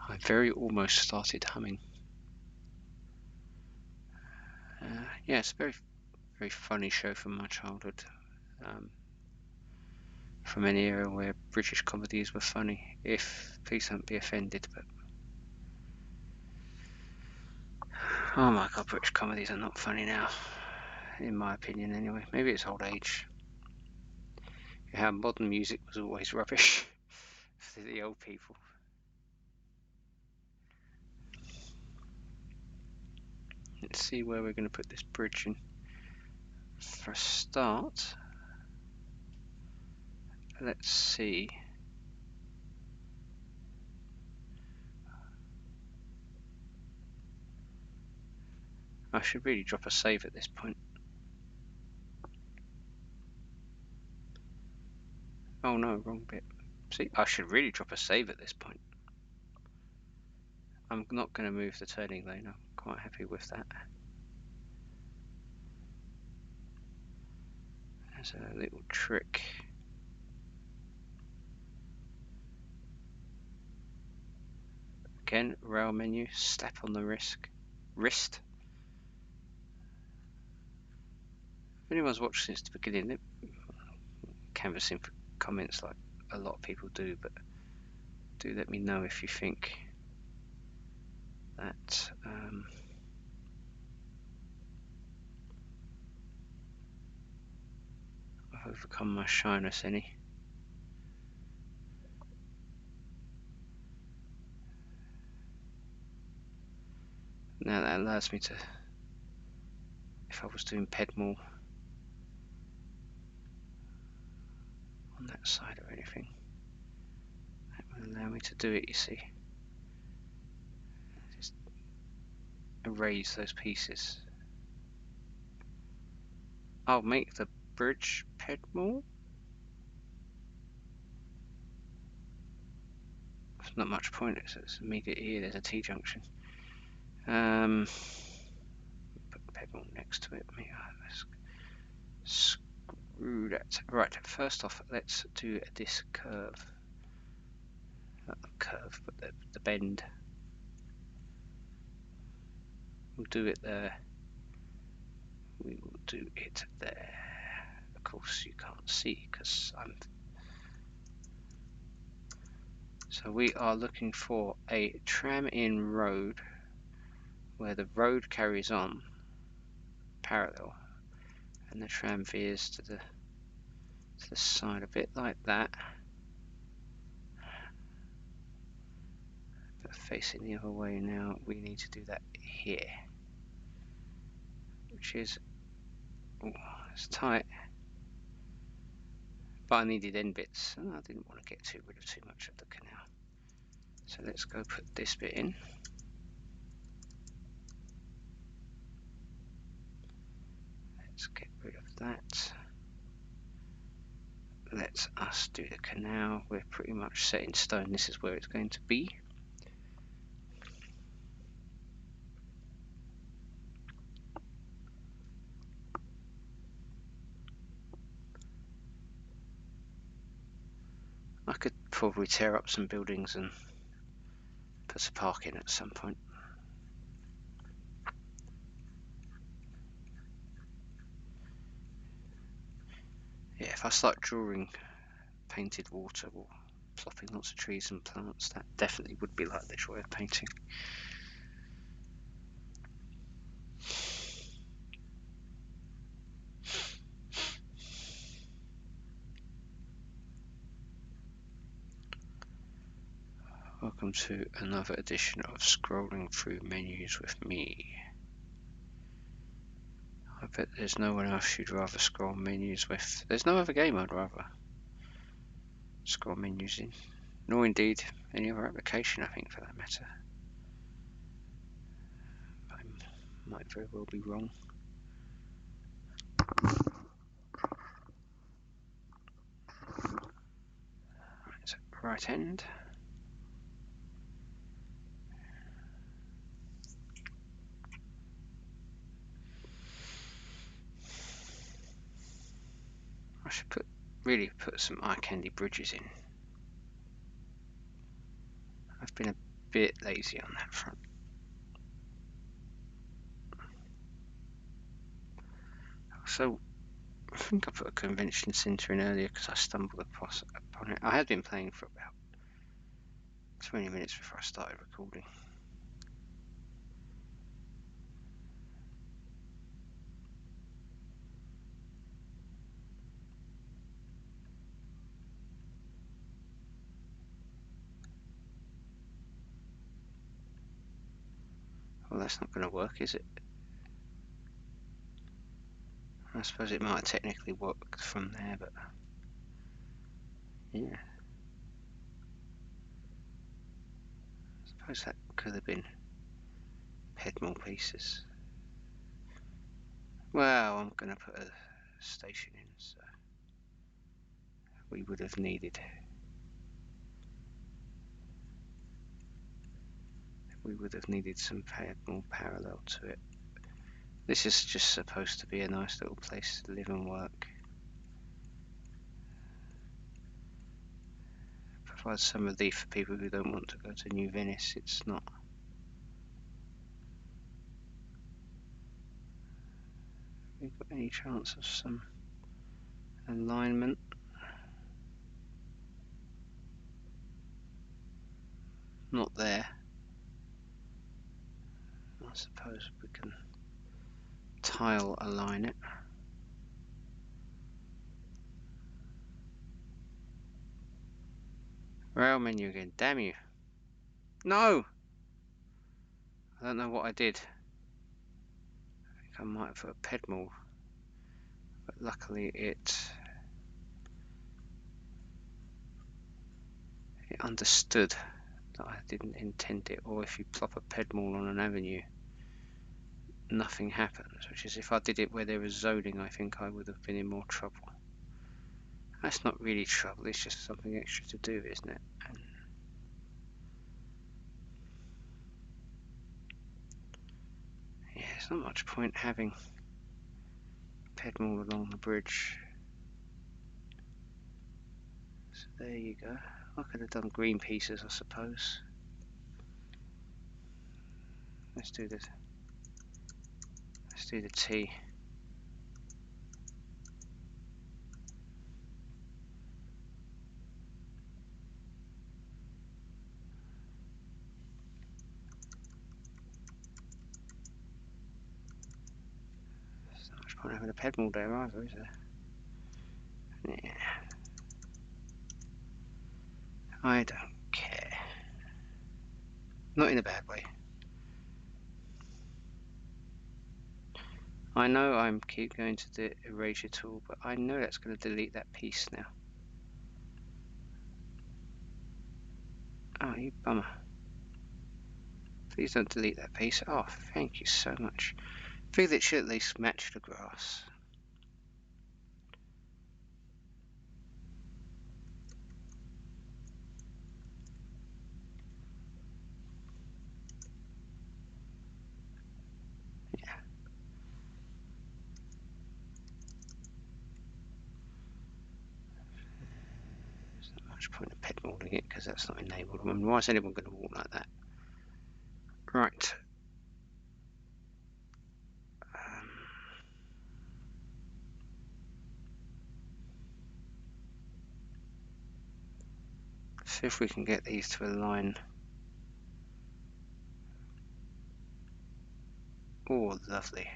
I very almost started humming. Yeah, it's a very, very funny show from my childhood. From an era where British comedies were funny. Please don't be offended, but oh my god, British comedies are not funny now, in my opinion anyway. Maybe it's old age. How modern music was always rubbish for the old people. Let's see where we're going to put this bridge in. For a start, let's see. I should really drop a save at this point. Oh no, wrong bit. See, I should really drop a save at this point. I'm not going to move the turning lane. I'm quite happy with that. There's a little trick. Again, rail menu, slap on the wrist. If anyone's watched since the beginning, they're canvassing for comments like a lot of people do, but do let me know if you think that overcome my shyness any. Now that allows me to, if I was doing Pedmore on that side or anything, that would allow me to do it, you see. Just erase those pieces. I'll make the bridge Pedmore. There's not much point, it's immediate here, there's a T-junction. Put Pedmore next to it. Screw that. Right, first off, let's do this curve. Not the curve, but the bend. We'll do it there. We will do it there. Of course, you can't see because I'm. So we are looking for a tram-in road where the road carries on parallel, and the tram veers to the side a bit like that, but facing the other way. Now we need to do that here, which is, it's tight, but I needed end bits and I didn't want to get rid of too much of the canal. So let's go put this bit in. Let's get rid of that. Let us do the canal. We're pretty much set in stone. This is where it's going to be. I could probably tear up some buildings and put some parking at some point. Yeah, if I start drawing painted water or plopping lots of trees and plants, that definitely would be like this way of painting. Welcome to another edition of Scrolling Through Menus with me. I bet there's no one else you'd rather scroll menus with. There's no other game I'd rather scroll menus in, nor indeed any other application, I think, for that matter. I might very well be wrong. Right, so right end. I should really put some eye candy bridges in. I've been a bit lazy on that front. So I think I put a convention centre in earlier because I stumbled upon it. I had been playing for about 20 minutes before I started recording. Well, that's not going to work, is it? I suppose it might have technically worked from there, but yeah. I suppose that could have been Pedmore pieces. Well, I'm going to put a station in, so we would have needed some Pedmore parallel to it. This is just supposed to be a nice little place to live and work. Provide some relief for people who don't want to go to New Venice. It's not. Have we got any chance of some alignment? Not there. I suppose we can tile align it. Rail menu again, damn you. No! I don't know what I did. I think I might have put a pedal, but luckily it understood that I didn't intend it, or if you plop a pedal on an avenue, nothing happens, which is if I did it where there was zoning, I think I would have been in more trouble. That's not really trouble, it's just something extra to do, isn't it? And yeah, there's not much point having pedal along the bridge. So there you go. I could have done green pieces, I suppose. Let's do this. Let's do the T. There's not much point having a pedal there either, is there? Yeah. I don't care. Not in a bad way. I know I'm keep going to the erasure tool, but I know that's going to delete that piece now. Oh, you bummer. Please don't delete that piece. Oh, thank you so much. I figured it should at least match the grass. Yeah. There's not much point in pedalling it because that's not enabled. I mean, why is anyone going to walk like that? Right. See if we can get these to align. Oh, lovely.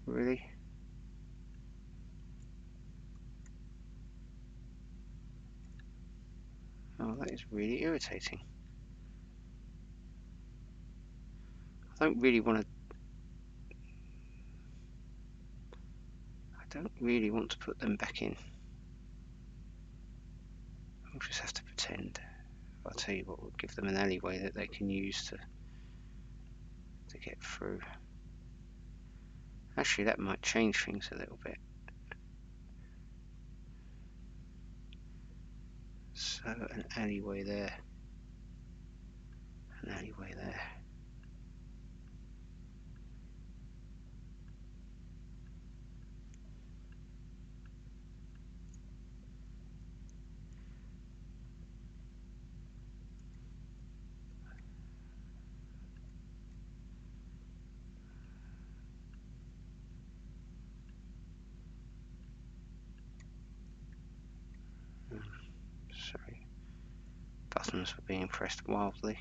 Really? Oh, that is really irritating. I don't really want to put them back in. We'll just have to pretend. I'll tell you what, we'll give them an alleyway that they can use to get through. Actually, that might change things a little bit. So, an alleyway there. An alleyway there. Sorry. Buttons were being pressed wildly.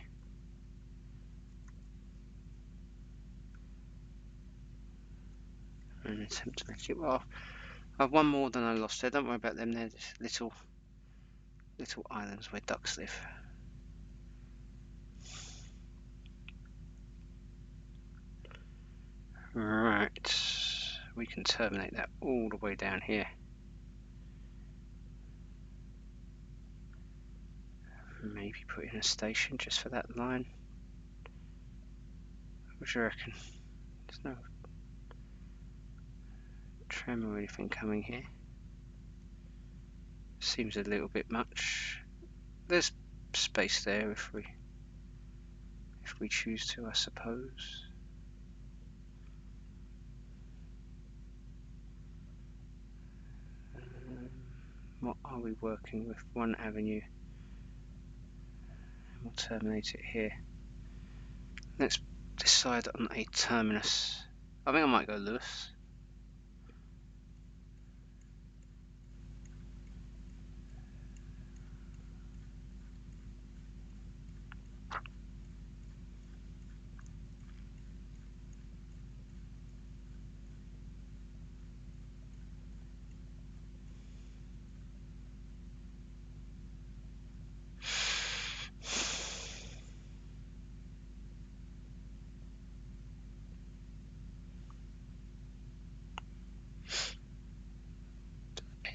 An attempt to make it well. I've won more than I lost there. Don't worry about them. They're just little islands where ducks live. Right. We can terminate that all the way down here. Maybe put in a station just for that line. What do you reckon? There's no tram or anything coming here. Seems a little bit much. There's space there if we choose to, I suppose. What are we working with? One avenue. We'll terminate it here. Let's decide on a terminus. I think I might go Lewis.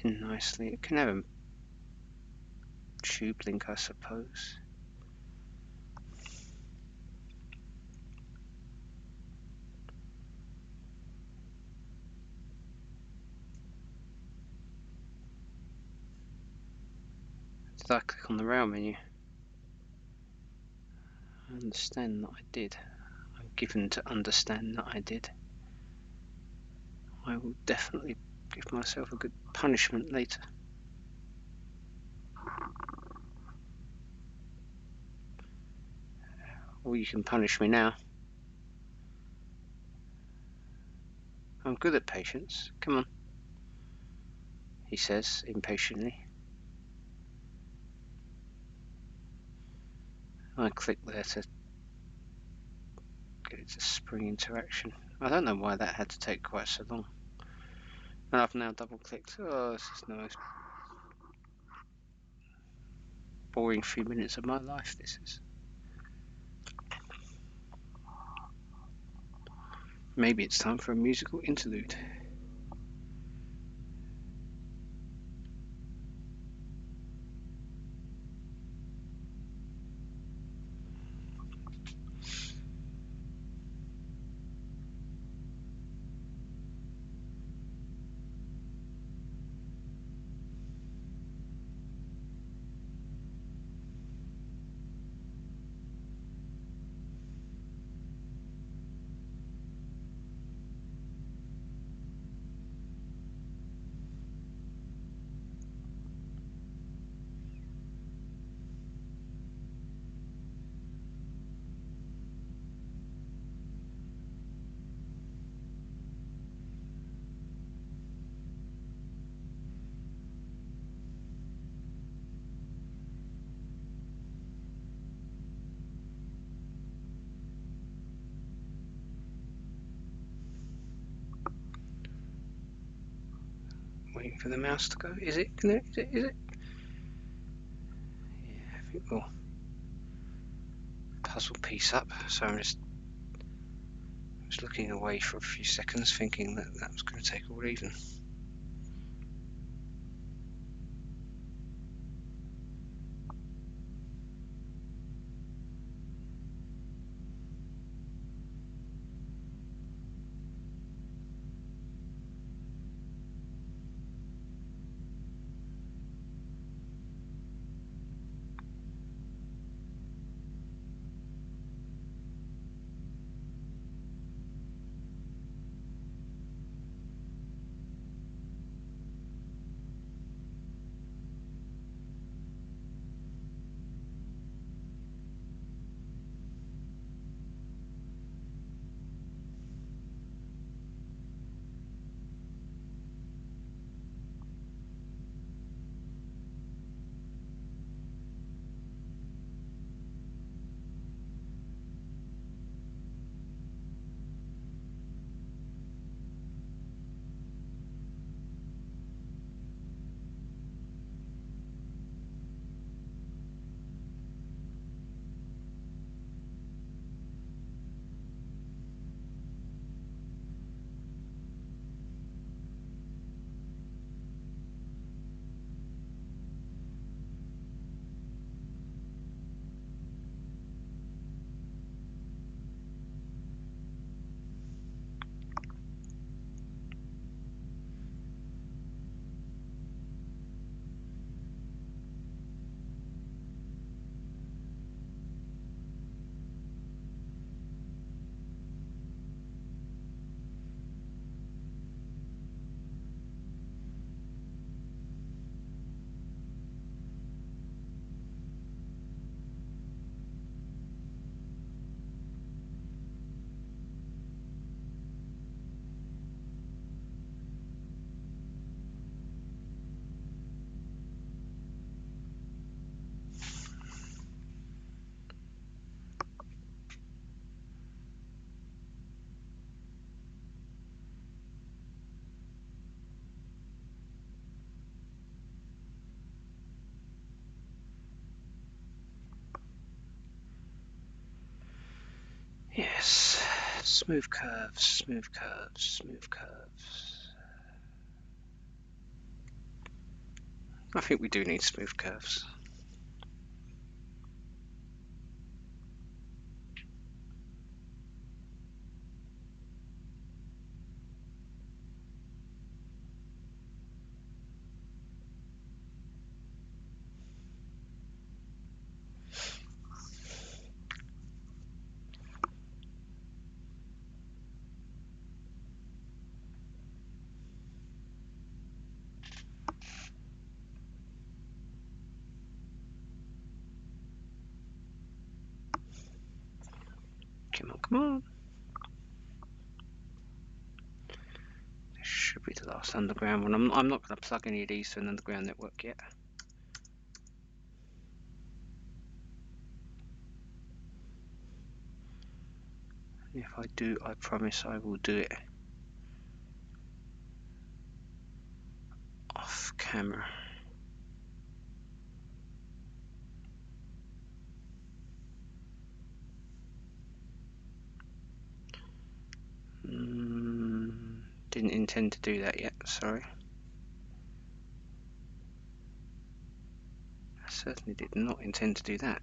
in nicely. It can have a tube link, I suppose. Did I click on the rail menu? I understand that I did. I'm given to understand that I did. I will definitely give myself a good punishment later. Or you can punish me now. I'm good at patience. Come on, he says impatiently. I click there to get it to spring into action. I don't know why that had to take quite so long. And I've now double clicked. Oh, this is the most boring few minutes of my life, this is. Maybe it's time for a musical interlude. Waiting for the mouse to go. Is it? Is it? Yeah, I think we'll puzzle piece up. So I'm just looking away for a few seconds, thinking that was going to take all evening. Yes, smooth curves, smooth curves, smooth curves. I think we do need smooth curves. Come on, come on. This should be the last underground one. I'm not going to plug any of these to an underground network yet. If I do, I promise I will do it off camera. Didn't intend to do that yet, sorry. I certainly did not intend to do that.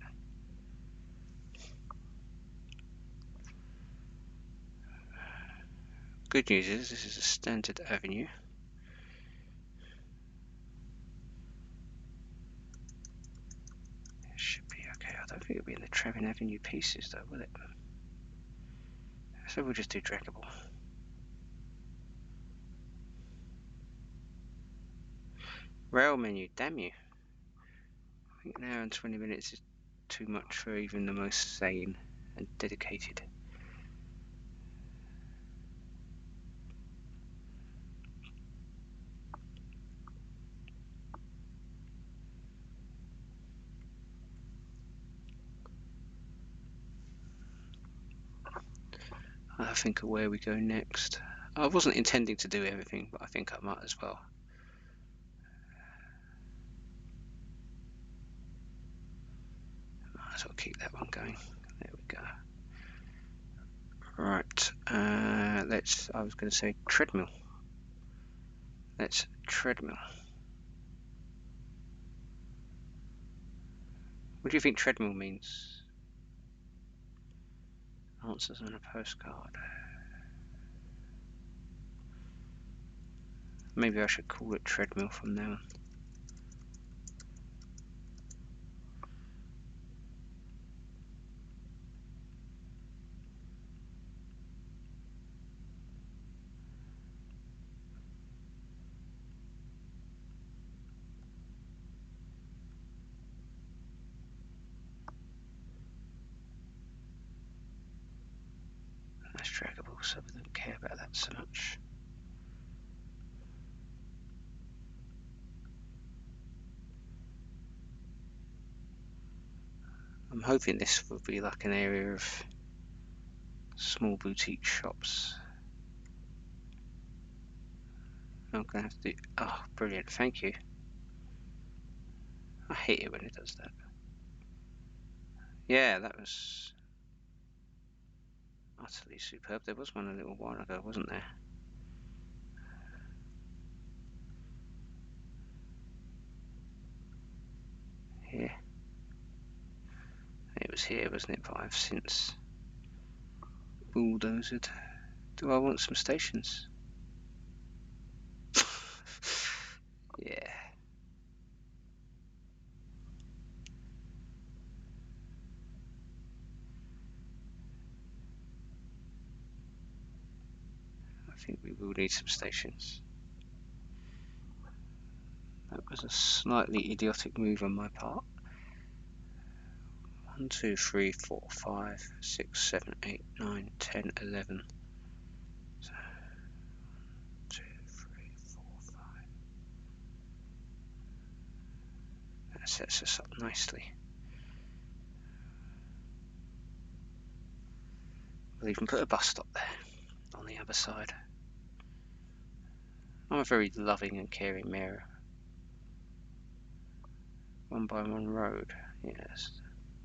Good news is this is a standard avenue. It should be okay. I don't think it'll be in the Trevin Avenue pieces though, will it? So we'll just do draggable. Rail menu, damn you. I think an hour and 20 minutes is too much for even the most sane and dedicated. I think of where we go next. I wasn't intending to do everything, but I think I might as well. Might as well keep that one going. There we go. Right, I was going to say treadmill. Let's treadmill. What do you think treadmill means? Answers on a postcard. Maybe I should call it treadmill from now on. That's draggable, so we don't care about that so much. I'm hoping this will be like an area of small boutique shops. I'm going to have to do... Oh, brilliant, thank you. I hate it when it does that. Yeah, that was utterly superb. There was one a little while ago, wasn't there? Here. It was here, wasn't it? But I've since bulldozed. Do I want some stations? Yeah. I think we will need some stations. That was a slightly idiotic move on my part. 1, 2, 3, 4, 5, 6, 7, 8, 9, 10, 11. 2, 3, 4, 5. That sets us up nicely. We'll even put a bus stop there on the other side. I'm a very loving and caring mayor. 1 by 1 road. Yes.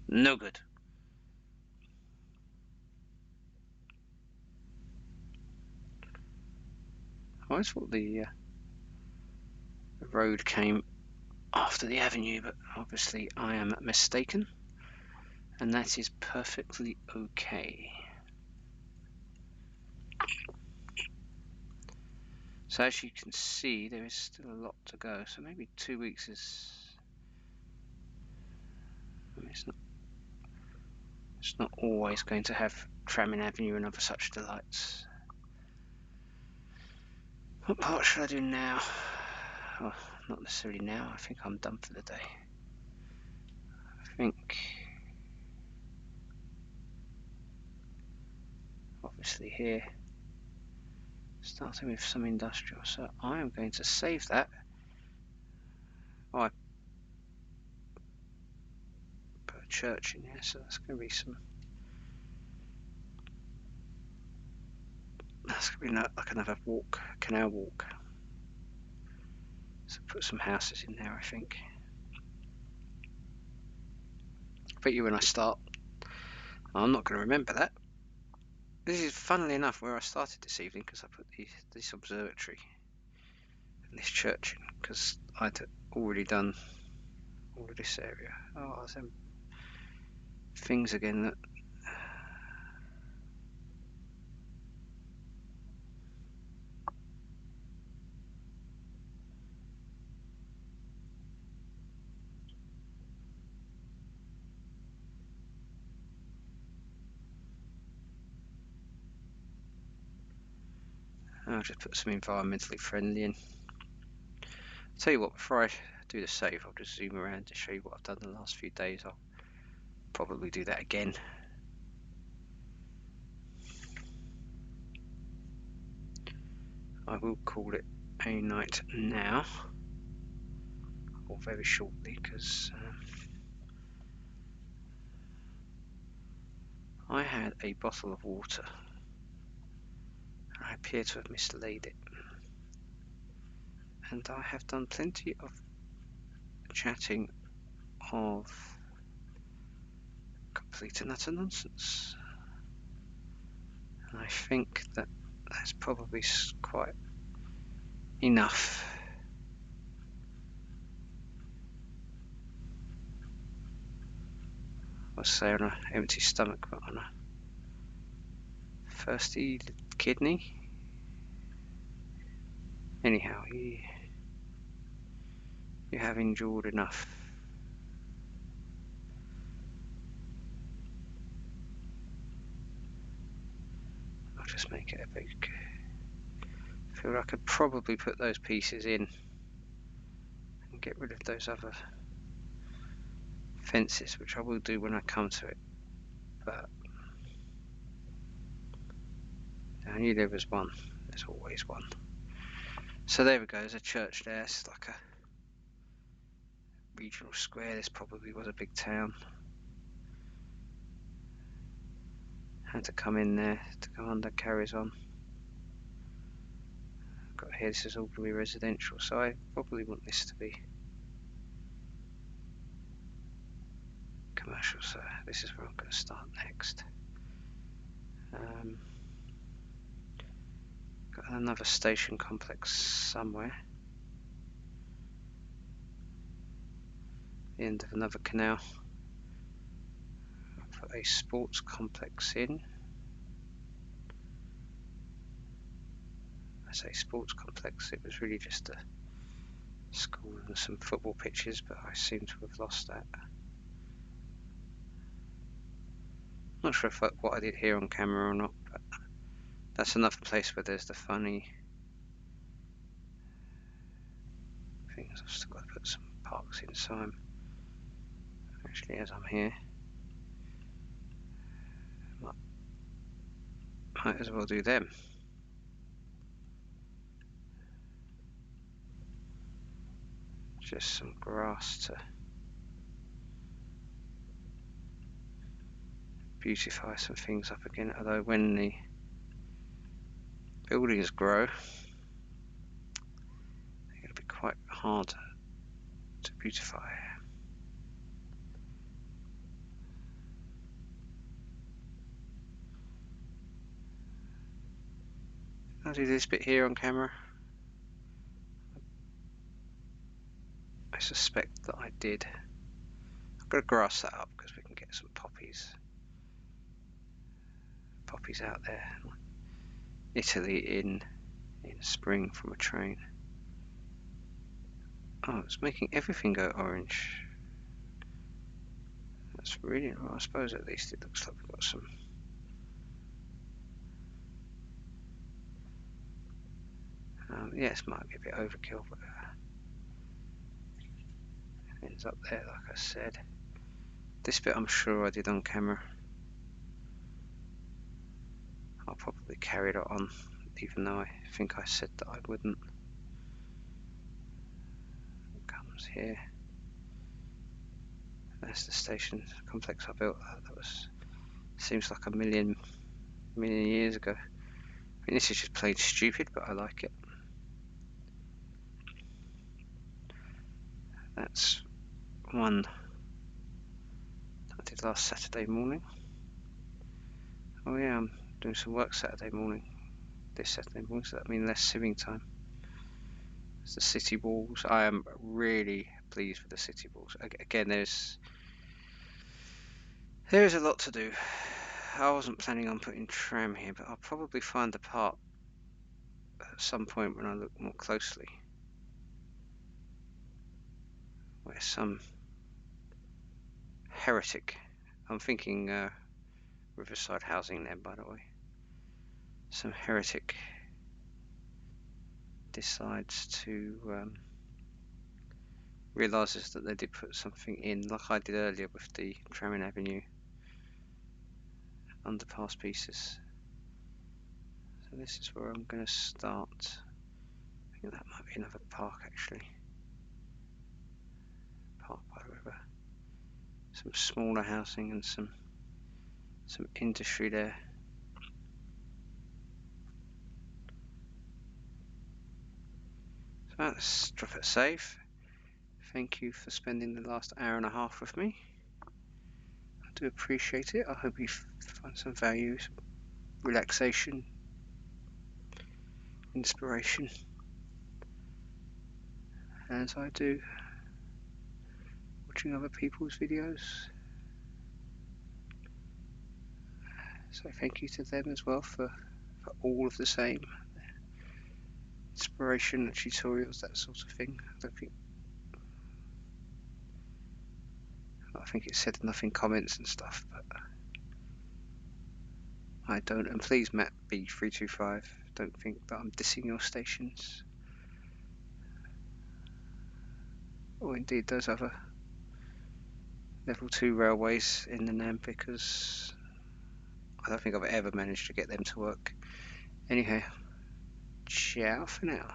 No good. I always thought the road came after the avenue, but obviously I am mistaken, and that is perfectly okay. So as you can see, there is still a lot to go, so maybe 2 weeks is... I mean, it's not always going to have Tramin Avenue and other such delights. What part should I do now? Oh, not necessarily now, I think I'm done for the day. I think... obviously here, starting with some industrial, so I am going to save that. Oh, I put a church in here, so that's going to be some... that's going to be like another walk, canal walk. So put some houses in there, I think. I bet you when I start, I'm not going to remember that. This is funnily enough where I started this evening, because I put this observatory and this church in, because I'd already done all of this area. Oh, there's them things again that... I'll just put some environmentally friendly in. I'll tell you what, before I do the save, I'll just zoom around to show you what I've done the last few days. I'll probably do that again. I will call it a night now, or very shortly, because I had a bottle of water and I appear to have mislaid it, and I have done plenty of chatting of complete and utter nonsense, and I think that that's probably quite enough. I say on an empty stomach, but on a thirsty kidney. Anyhow, you have endured enough. I'll just make it a big... I feel like I could probably put those pieces in and get rid of those other fences, which I will do when I come to it, but I knew there was one. There's always one. So there we go, there's a church there. It's like a regional square. This probably was a big town. Had to come in there to go under, carries on. Got here, this is all going to be residential, so I probably want this to be commercial, so this is where I'm going to start next. Got another station complex somewhere. The end of another canal. I'll put a sports complex in. I say sports complex, it was really just a school and some football pitches, but I seem to have lost that. Not sure if what I did here on camera or not, but that's another place where there's the funny things. I've still got to put some parks in, so I'm actually, as I'm here, might as well do them. Just some grass to beautify some things up again, although when the buildings grow, they're going to be quite hard to beautify. I'll do this bit here on camera. I suspect that I did. I've got to grass that up because we can get some poppies out there. Italy in spring from a train. Oh, it's making everything go orange. That's really, well, I suppose at least it looks like we've got some. Yes, might be a bit overkill, but ends up there, like I said. This bit I'm sure I did on camera. I'll probably carry it on, even though I think I said that I wouldn't. It comes here. That's the station complex I built. That was, seems like a million years ago. I mean, this is just plain stupid, but I like it. That's one I did last Saturday morning. Oh yeah, I'm doing some work Saturday morning, this Saturday morning, so that means less sieving time. It's the city walls. I am really pleased with the city walls. Again, there is a lot to do. I wasn't planning on putting tram here, but I'll probably find a part at some point when I look more closely, where some heretic, I'm thinking Riverside housing there, by the way, some heretic decides to realises that they did put something in, like I did earlier with the Trammin Avenue underpass pieces. So this is where I'm going to start. I think that might be another park actually. Park by the river. Some smaller housing and some industry there. So let's drop it save. Thank you for spending the last hour and a half with me. I do appreciate it. I hope you find some value, some relaxation, inspiration, as I do watching other people's videos. So thank you to them as well for all of the same inspiration, tutorials, that sort of thing. I think it said enough in comments and stuff, but I don't. And please, Matt B325, don't think that I'm dissing your stations, or indeed those other level 2 railways in the NAM, because I don't think I've ever managed to get them to work. Anyhow, ciao for now.